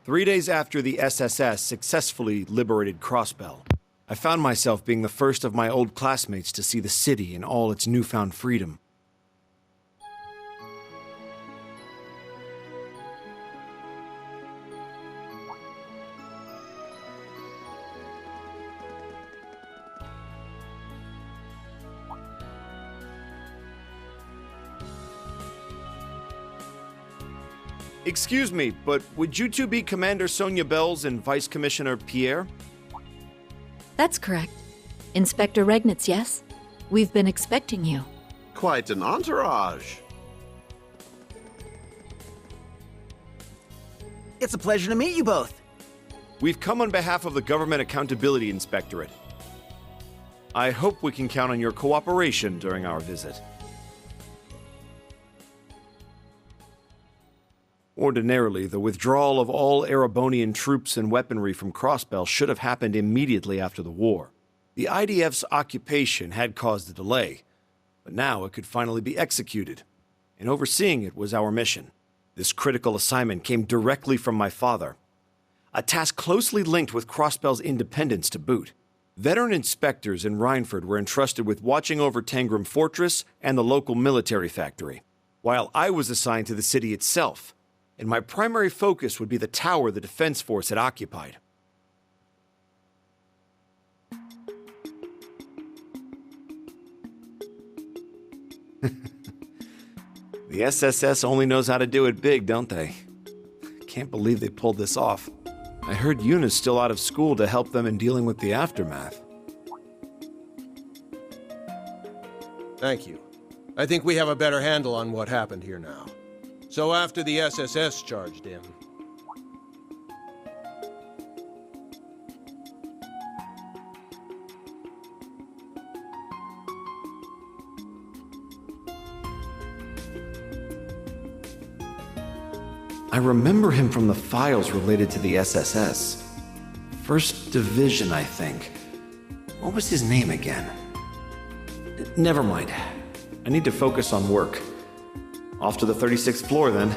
Three days after the SSS successfully liberated Crossbell, I found myself being the first of my old classmates to see the city in all its newfound freedom. Excuse me, but would you two be Commander Sonia Bells and Vice Commissioner Pierre? That's correct. Inspector Regnitz, yes? We've been expecting you. Quite an entourage. It's a pleasure to meet you both. We've come on behalf of the Government Accountability Inspectorate. I hope we can count on your cooperation during our visit. Ordinarily, the withdrawal of all Erebonian troops and weaponry from Crossbell should have happened immediately after the war. The IDF's occupation had caused a delay, but now it could finally be executed, and overseeing it was our mission. This critical assignment came directly from my father, a task closely linked with Crossbell's independence to boot. Veteran inspectors in Rhineford were entrusted with watching over Tangram Fortress and the local military factory, while I was assigned to the city itself, and my primary focus would be the tower the Defense Force had occupied. The SSS only knows how to do it big, don't they? Can't believe they pulled this off. I heard Yuna's still out of school to help them in dealing with the aftermath. Thank you. I think we have a better handle on what happened here now. So after the SSS charged in, I remember him from the files related to the SSS. First Division, I think. What was his name again? Never mind. I need to focus on work. Off to the 36th floor, then.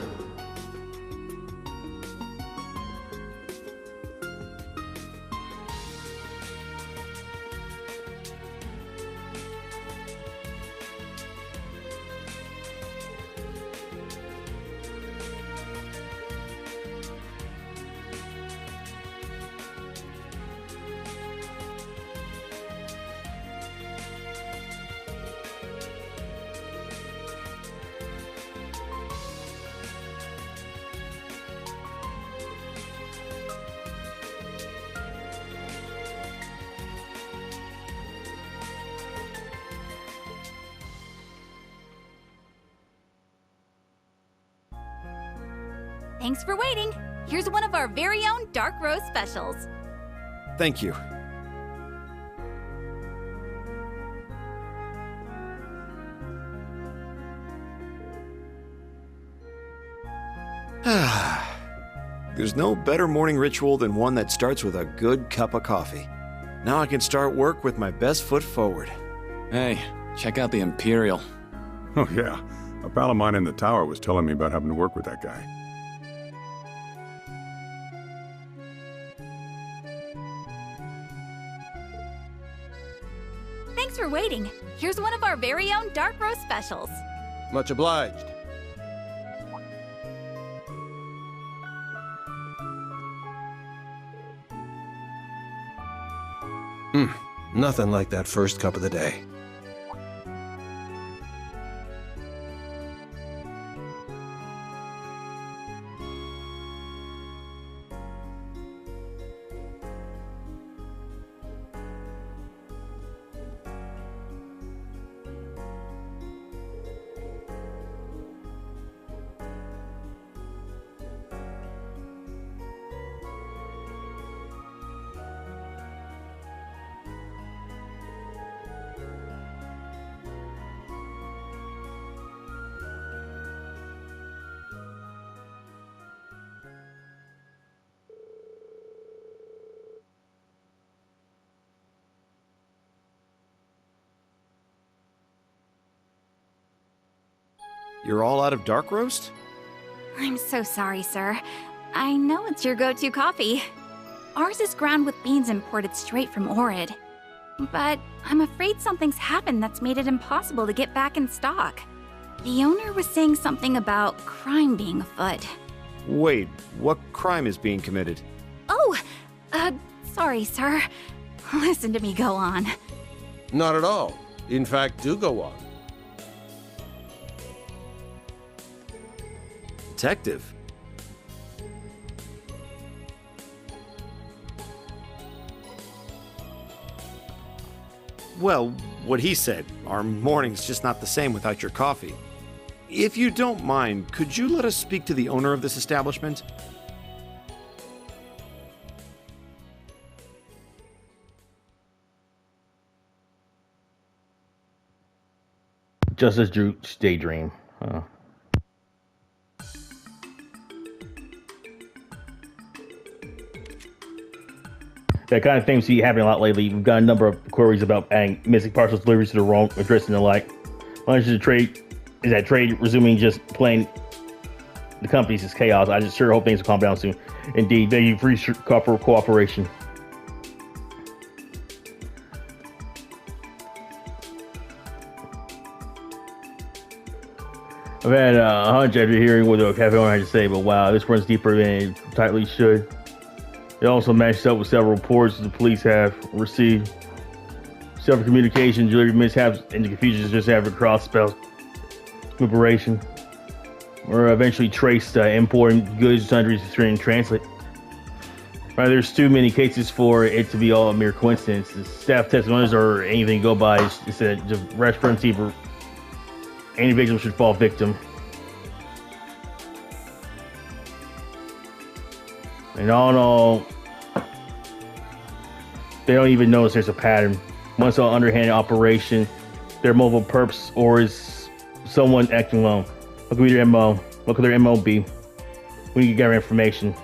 Thanks for waiting. Here's one of our very own Dark Roast specials. Thank you. There's no better morning ritual than one that starts with a good cup of coffee. Now I can start work with my best foot forward. Hey, check out the Imperial. Oh, yeah. A pal of mine in the tower was telling me about having to work with that guy. Thanks for waiting. Here's one of our very own dark roast specials. Much obliged. Nothing like that first cup of the day. You're all out of dark roast? I'm so sorry, sir. I know it's your go-to coffee. Ours is ground with beans imported straight from Orid. But I'm afraid something's happened that's made it impossible to get back in stock. The owner was saying something about crime being afoot. Wait, what crime is being committed? Oh, sorry, sir. Listen to me go on. Not at all. In fact, do go on. Detective. Well, what he said. Our morning's just not the same without your coffee. If you don't mind, could you let us speak to the owner of this establishment? Justice Drew's daydream. That kind of thing seems to be happening a lot lately. We've got a number of queries about adding missing parcels deliveries to the wrong address and the like. My is that trade resuming just playing the companies is chaos. I just sure hope things will calm down soon. Indeed, thank you for your cooperation. I've had a hunch after hearing what the cafe owner had to say, but wow, this runs deeper than it tightly should. It also matches up with several reports the police have received. Several communication delivery mishaps and confusions just after cross-spell operation. Or eventually traced importing goods, sundries, and translate. Right, there's too many cases for it to be all a mere coincidence. The staff testimonies or anything to go by is that the restaurant keeper, any victim should fall victim. And all in all, they don't even notice there's a pattern. Once an underhanded operation, there are multiple perps, or is someone acting alone? What could be their MO? What could their MO be? We need to gather information.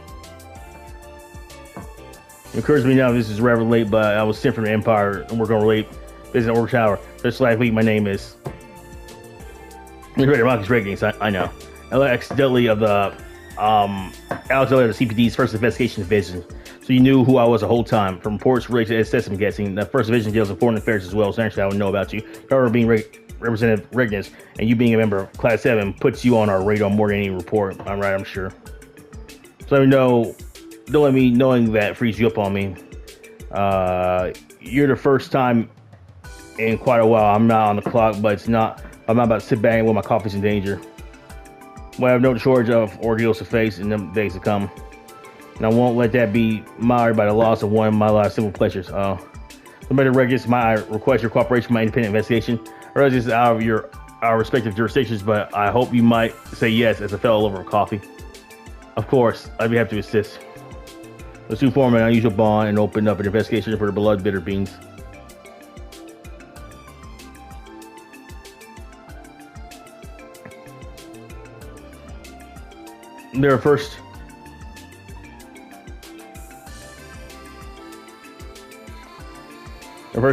It occurs to me now this is rather late, but I was sent from the Empire and working on relate business at Orc Tower. Just last week, my name is Marcus Regnitz, I know. Accidentally of the Alexander of the CPD's first investigation division. So you knew who I was the whole time. From reports related to SS, I'm guessing. The first division deals with foreign affairs as well, so actually I would know about you. However, being Representative Regnitz and you being a member of Class 7 puts you on our radar more than any report. I'm right, I'm sure. So let me know, don't let me knowing that frees you up on me. You're the first time in quite a while. I'm not on the clock, but I'm not about to sit back when my coffee's in danger. Well, I have no shortage of ordeals to face in the days to come. And I won't let that be marred by the loss of one of my last simple pleasures. No matter Regnitz, I request your cooperation for my independent investigation. I realize this is out of our respective jurisdictions, but I hope you might say yes as a fellow lover of coffee. Of course, I'd be happy to assist. Let's do form an unusual bond and open up an investigation for the beloved bitter beans. Their first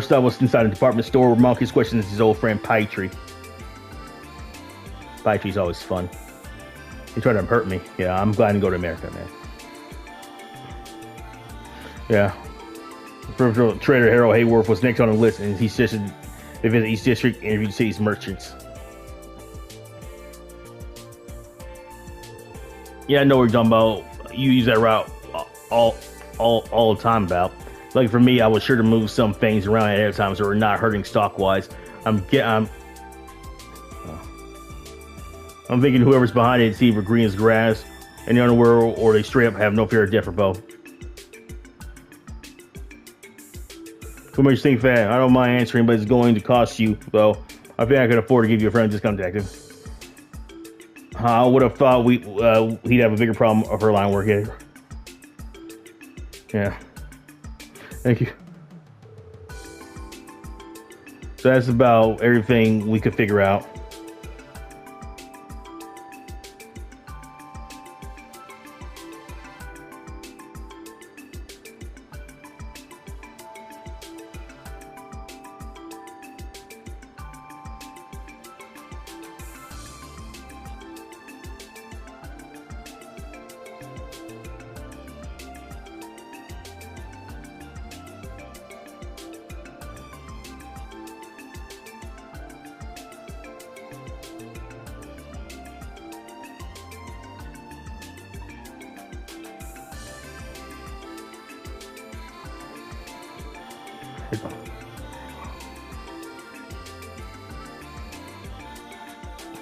stop was inside a department store where Marcus questions his old friend Pie Tree. spy tree's always fun. He tried to hurt me. Yeah, I'm glad to go to America, man. Yeah. Spiritual trader Harold Hayworth was next on the list, and he suggested they visit each district and interview city's merchants. Yeah, I know what you're talking about. You use that route all the time about. Like for me, I was sure to move some things around at other times so we're not hurting stock wise. I'm thinking whoever's behind it is either green as grass in the underworld or they straight up have no fear of death or bow. Too much think fat. I don't mind answering, but it's going to cost you, though. I think I could afford to give you a friend discount detective. I would have thought he'd have a bigger problem of her line work here. Yeah. Thank you. So that's about everything we could figure out.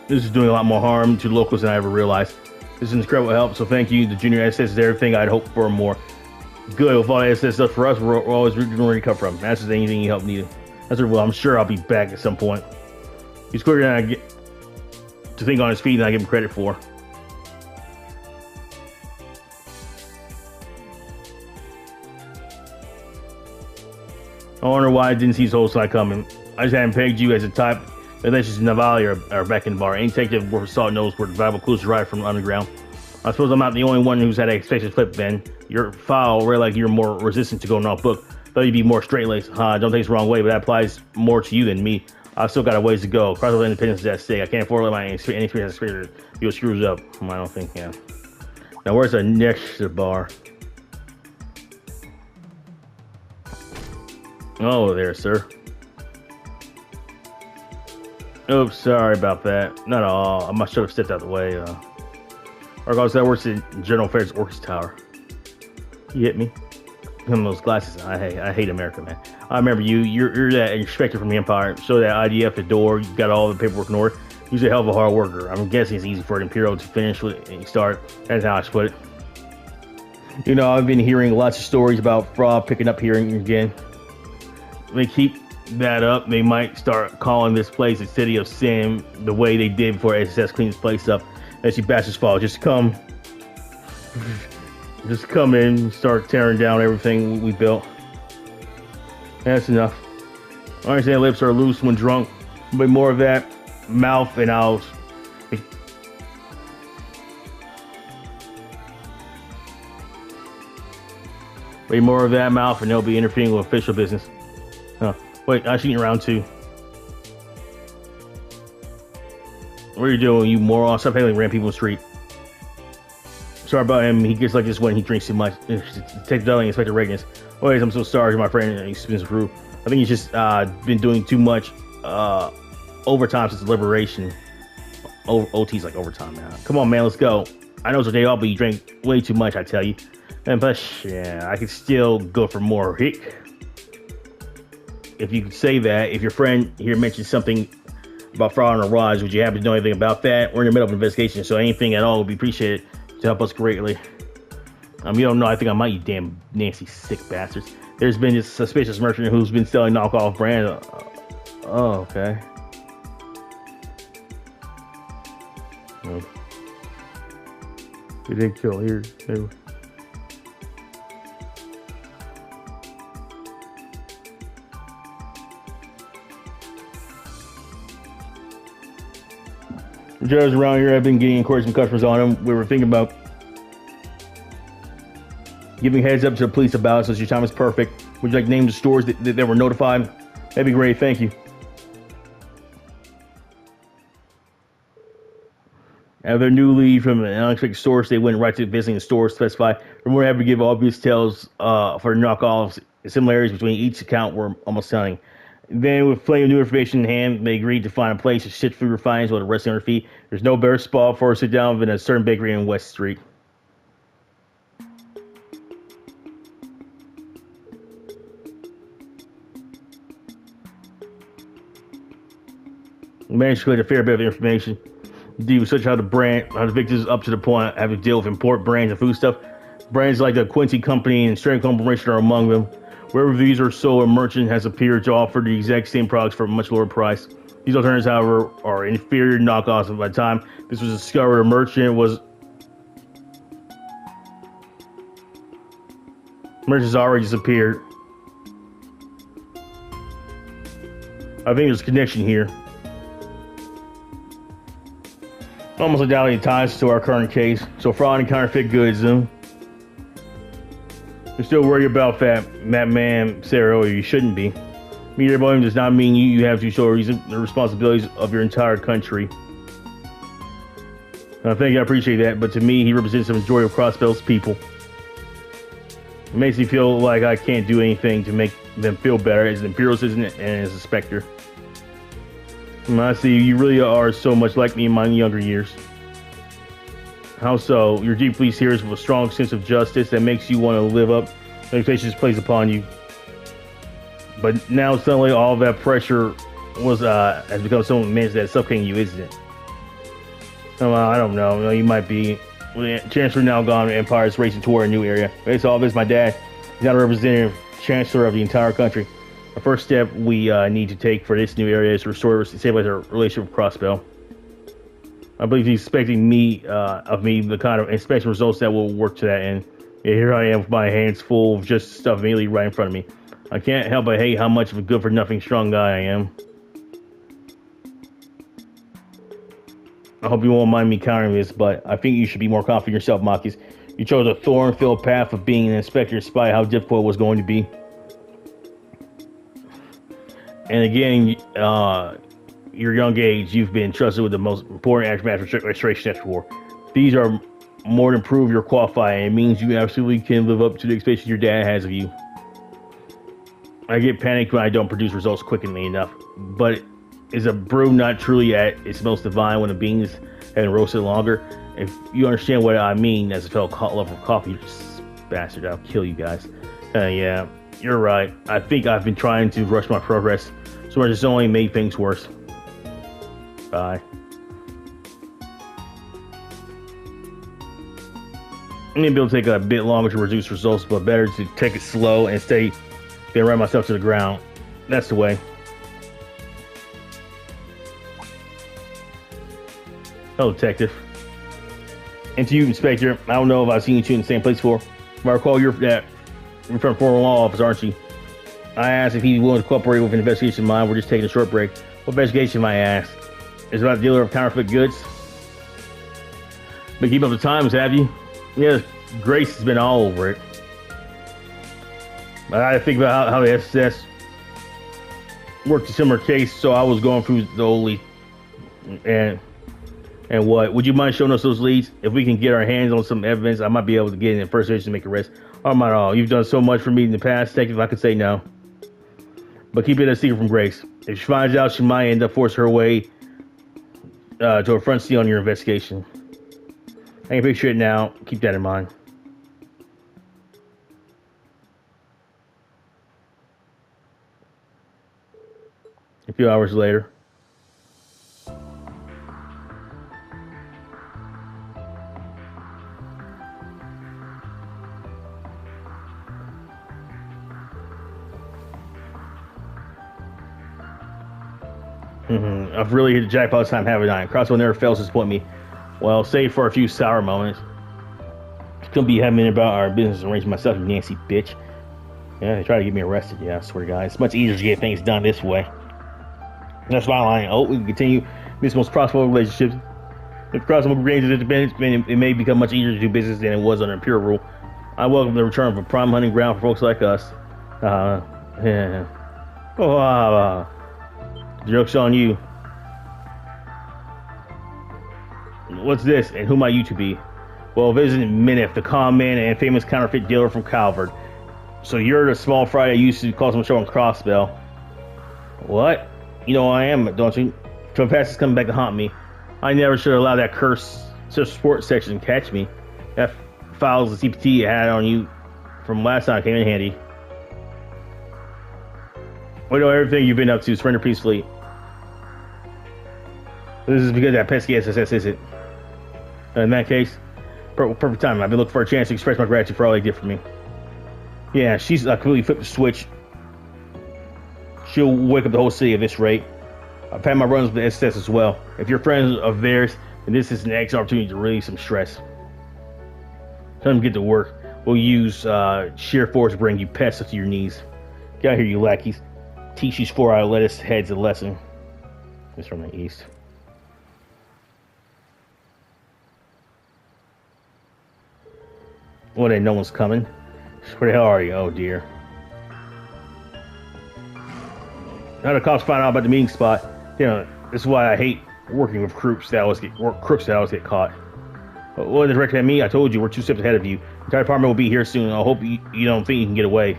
This is doing a lot more harm to locals than I ever realized. This is incredible help, so thank you. The junior SS is everything I'd hoped for and more. Good, with all the SS stuff for us, we're always where to come from. That's just anything you help needed. That's well, I'm sure I'll be back at some point. He's quicker than I get to think on his feet than I give him credit for. I wonder why I didn't see his whole side coming. I just hadn't pegged you as a type. That's just Navali or back in the bar. Any detective worth salt knows where the valuable clues arrive from underground. I suppose I'm not the only one who's had an expected flip, Ben. Your file read like you're more resistant to going off book. Thought you'd be more straight-laced. Don't take this the wrong way, but that applies more to you than me. I've still got a ways to go. Cross independence is at stake. I can't afford to let my inexperience as a spirit feel screws up. I don't think, yeah. Now, where's the next bar? Oh, there, sir. Oops, sorry about that. Not at all. I must have stepped out of the way. Regardless, that works in General Affairs Orchid Tower. You hit me? Him those glasses. I hate America, man. I remember you. You're that inspector from the Empire. Show that ID at the door. You got all the paperwork in order. You're a hell of a hard worker. I'm guessing it's easy for an Imperial to finish with and start. That's how I should put it. You know, I've been hearing lots of stories about fraud picking up here again. They keep that up. They might start calling this place a city of sin the way they did before SS cleaned this place up. As you bastards fall, just come in and start tearing down everything we built. That's enough. I understand lips are loose when drunk, but more of that mouth and I'll way more of that mouth and they'll be interfering with official business. Wait, I should eat around too. What are you doing, you moron? Stop hailing random people in the street. Sorry about him. He gets like this when he drinks too much. Take the Dudley, Inspector Regnus. Anyways, I'm so sorry, my friend. He's been through. I think he's just been doing too much overtime since liberation. OT's like overtime now. Come on, man, let's go. I know it's a day off, but you drank way too much, I tell you. And plus, yeah, I could still go for more. Hick. If you could say that, if your friend here mentioned something about fraud on a Raj, would you happen to know anything about that? We're in the middle of an investigation, so anything at all would be appreciated to help us greatly. You don't know, I think I might, you damn nasty sick bastards. There's been this suspicious merchant who's been selling knockoff brands. Oh, okay. You did kill here. Judges around here have been getting inquiries from customers on them. We were thinking about giving heads up to the police about it since your time is perfect. Would you like to name the stores that were notified? That'd be great, thank you. After their new lead from an unexpected source, they went right to visiting the store, specify they're more happy to give obvious tales for knockoffs. The similarities between each account were almost stunning. Then, with plenty of new information in hand, they agreed to find a place to sit food refines while resting on their feet. There's no better spot for a sit down than a certain bakery in West Street. We managed to collect a fair bit of information. Deal with such how the victims up to the point have to deal with import brands and food stuff. Brands like the Quincy Company and Strand Corporation are among them. Wherever these are sold, a merchant has appeared to offer the exact same products for a much lower price. These alternatives, however, are inferior knockoffs. By the time this was discovered, a merchant's already disappeared. I think there's a connection here. Almost undoubtedly ties to our current case. So fraud and counterfeit goods, You're still worried about that man Sarah, or you shouldn't be. Media volume does not mean you have to show the responsibilities of your entire country. I think I appreciate that, but to me, he represents the majority of Crossbell's people. It makes me feel like I can't do anything to make them feel better as an Imperial citizen and as a Spectre. I see, you really are so much like me in my younger years. How so? You're deeply serious with a strong sense of justice that makes you want to live up to the expectations placed upon you. But now suddenly all that pressure has become so immense that it's suffocating you, isn't it? Well, I don't know. You might be. Chancellor now gone, the Empire is racing toward a new area. Based off this, my dad is not a representative Chancellor of the entire country. The first step we need to take for this new area is to stabilize our relationship with Crossbell. I believe he's expecting of me the kind of inspection results that will work to that end. Yeah, here I am with my hands full of just stuff immediately right in front of me. I can't help but hate how much of a good-for-nothing strong guy I am. I hope you won't mind me countering this, but I think you should be more confident in yourself, Marcus. You chose a thorn-filled path of being an inspector despite how difficult it was going to be. And again, your young age, you've been trusted with the most important aftermath registration after war. These are more than prove you're qualified, and it means you absolutely can live up to the expectations your dad has of you. I get panicked when I don't produce results quickly enough, but is a brew not truly at its most divine when the beans have been roasted longer? If you understand what I mean as a fellow lover of coffee, you bastard, I'll kill you guys. Yeah. You're right. I think I've been trying to rush my progress, so much it's only made things worse. Bye. Maybe it'll take a bit longer to reduce results, but better to take it slow and stay than run myself to the ground. That's the way. Hello, Detective. And to you, Inspector, I don't know if I've seen you two in the same place before. If I recall, you're from former law office, aren't you? I asked if he's willing to cooperate with an investigation of mine. We're just taking a short break. What investigation, I asked? Is it about the dealer of counterfeit goods? Been keeping up the times, have you? Yeah, Grace has been all over it. I had to think about how the SS worked a similar case, so I was going through the old lead. And what? Would you mind showing us those leads? If we can get our hands on some evidence, I might be able to get in the first station to make a arrest. Oh, not at all. You've done so much for me in the past. Thank you if I could say no. But keep it a secret from Grace. If she finds out, she might end up forcing her way to a front seat on your investigation. I can picture it now. Keep that in mind. A few hours later. I've really hit the jackpot this time, haven't I? Crossbow never fails to disappoint me. Well, save for a few sour moments. Couldn't be having about our business arrangement myself, you Nancy bitch. Yeah, they try to get me arrested. Yeah, I swear to God. It's much easier to get things done this way. That's my line. Oh, we can continue this most prosperous relationship. If Crossbow gains independence, it may become much easier to do business than it was under Imperial rule. I welcome the return of a prime hunting ground for folks like us. Yeah. Joke's on you. What's this, and who might you two be? Well, visiting Minif, the con man and famous counterfeit dealer from Calvard. So you're the small fry that used to cause some show on Crossbell. What? You know I am, don't you? Trespass is coming back to haunt me. I never should have allowed that cursed sports section to catch me. That files the CPT I had on you from last time came in handy. We know everything you've been up to. Surrender peacefully. This is because that pesky SSS isn't. In that case, perfect time. I've been looking for a chance to express my gratitude for all they did for me. Yeah, she's completely flipped the switch. She'll wake up the whole city at this rate. I've had my runs with the SS as well. If you're friends of theirs, then this is an excellent opportunity to relieve some stress. Tell them to get to work. We'll use sheer force to bring you pests up to your knees. Get out here, you lackeys. Teach these 4 lettuce heads a lesson. It's from the east. What, no one's coming? Where the hell are you? Oh dear. Now the cops find out about the meeting spot. You know, this is why I hate working with crooks that always get caught. But what did recommend me? I told you, we're 2 steps ahead of you. The entire department will be here soon. I hope you don't think you can get away.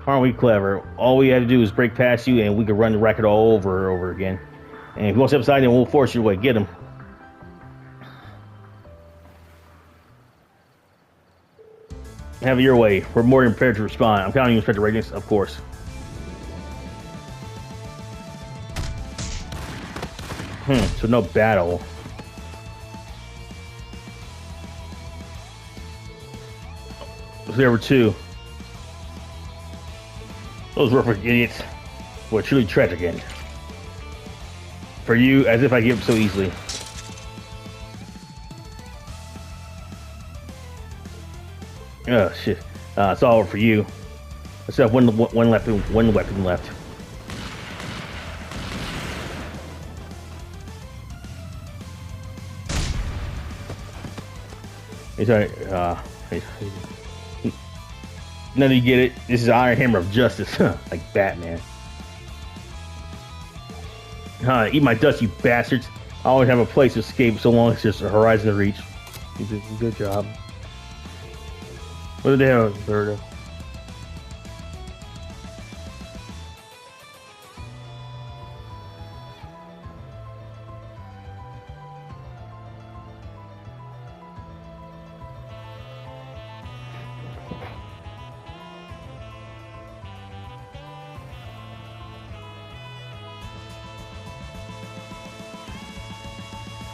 Aren't we clever? All we have to do is break past you and we can run the racket all over and over again. And if you won't step aside, then we'll force you away. Get him. Have it your way. We're more than prepared to respond. I'm counting on you, Inspector Regnus, of course. So no battle. There were 2. Those were for idiots. What a truly tragic end. For you, as if I give up so easily. Oh shit! It's all over for you. I still have one weapon left. It's alright. None of you get it. This is Iron Hammer of Justice, like Batman. Eat my dust, you bastards! I always have a place to escape so long as there's a horizon to reach. You did a good job. What did they have, Birdo?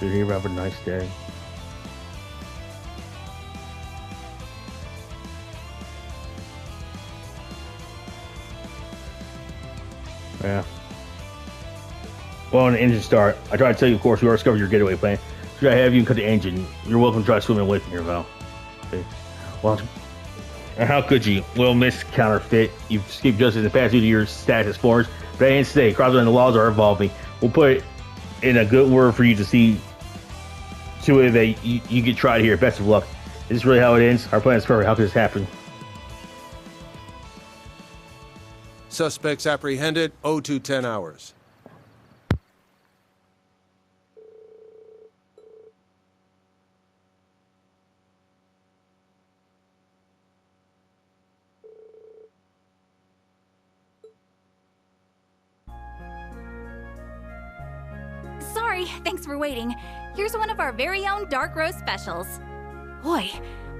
Did he have a nice day? Yeah. Well, an engine start. I tried to tell you, of course, we already discovered your getaway plan. Should I have you cut the engine? You're welcome to try swimming away from here, Val. Okay. Well, how could you? Well, Miss Counterfeit, you've escaped justice in the past due to your status as foreigners, but I ain't stay. Crossway and the laws are evolving. We'll put in a good word for you to see to it that you get tried here. Best of luck. Is this really how it ends? Our plan is perfect. How could this happen? Suspects apprehended, 0210 hours. Sorry, thanks for waiting. Here's one of our very own dark roast specials. Boy,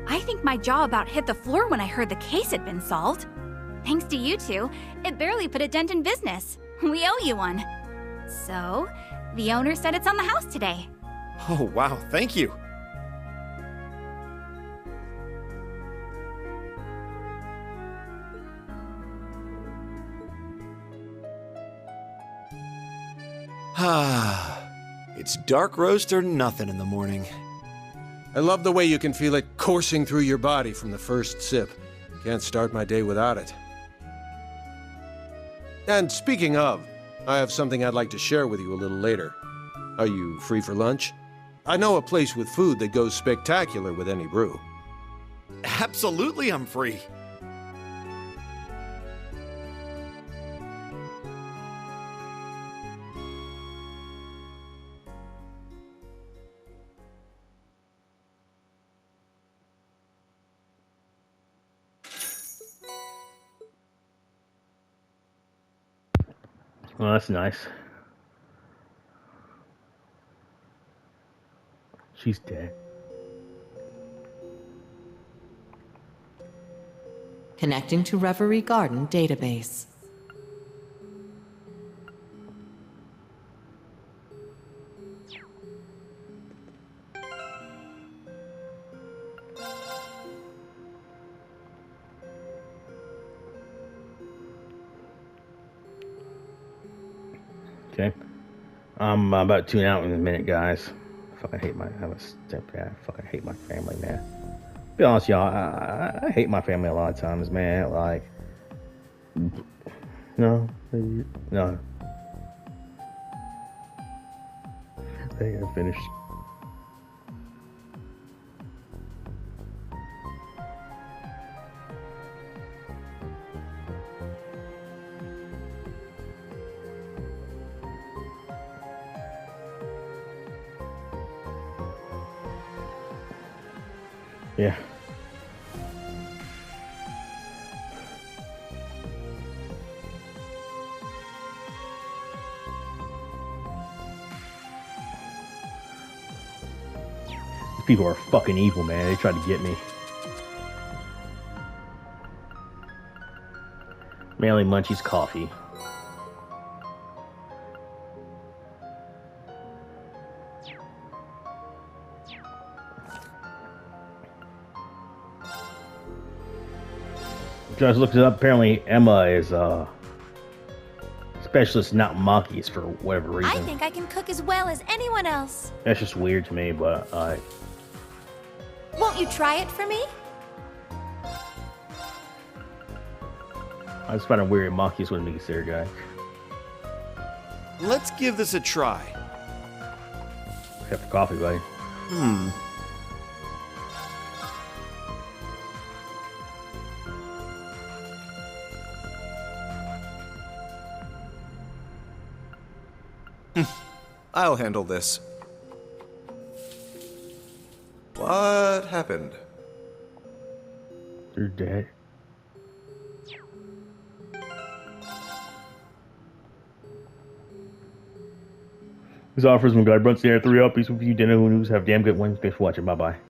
I think my jaw about hit the floor when I heard the case had been solved. Thanks to you two, it barely put a dent in business. We owe you one. So, the owner said it's on the house today. Oh, wow, thank you. It's dark roast or nothing in the morning. I love the way you can feel it coursing through your body from the first sip. Can't start my day without it. And speaking of, I have something I'd like to share with you a little later. Are you free for lunch? I know a place with food that goes spectacular with any brew. Absolutely, I'm free. Oh, that's nice. She's dead. Connecting to Reverie Garden database. Okay. I'm about to tune out in a minute, guys. Fucking hate my. I'm a stepdad. Fucking hate my family, man. Be honest, y'all. I hate my family a lot of times, man. Like, no. They are finished. Yeah. These people are fucking evil, man. They tried to get me. Mainly Munchie's coffee. Just looked it up. Apparently, Emma is a specialist, not monkeys, for whatever reason. I think I can cook as well as anyone else. That's just weird to me, but Won't you try it for me? I just find it weird monkeys wouldn't be considered, guys. Let's give this a try. Except for coffee, buddy. I'll handle this. What happened? You're dead. This offers from God Brunts the Air 3 up. Peace with you, dinner. Who knows? Have damn good ones. Thanks for watching. Bye bye.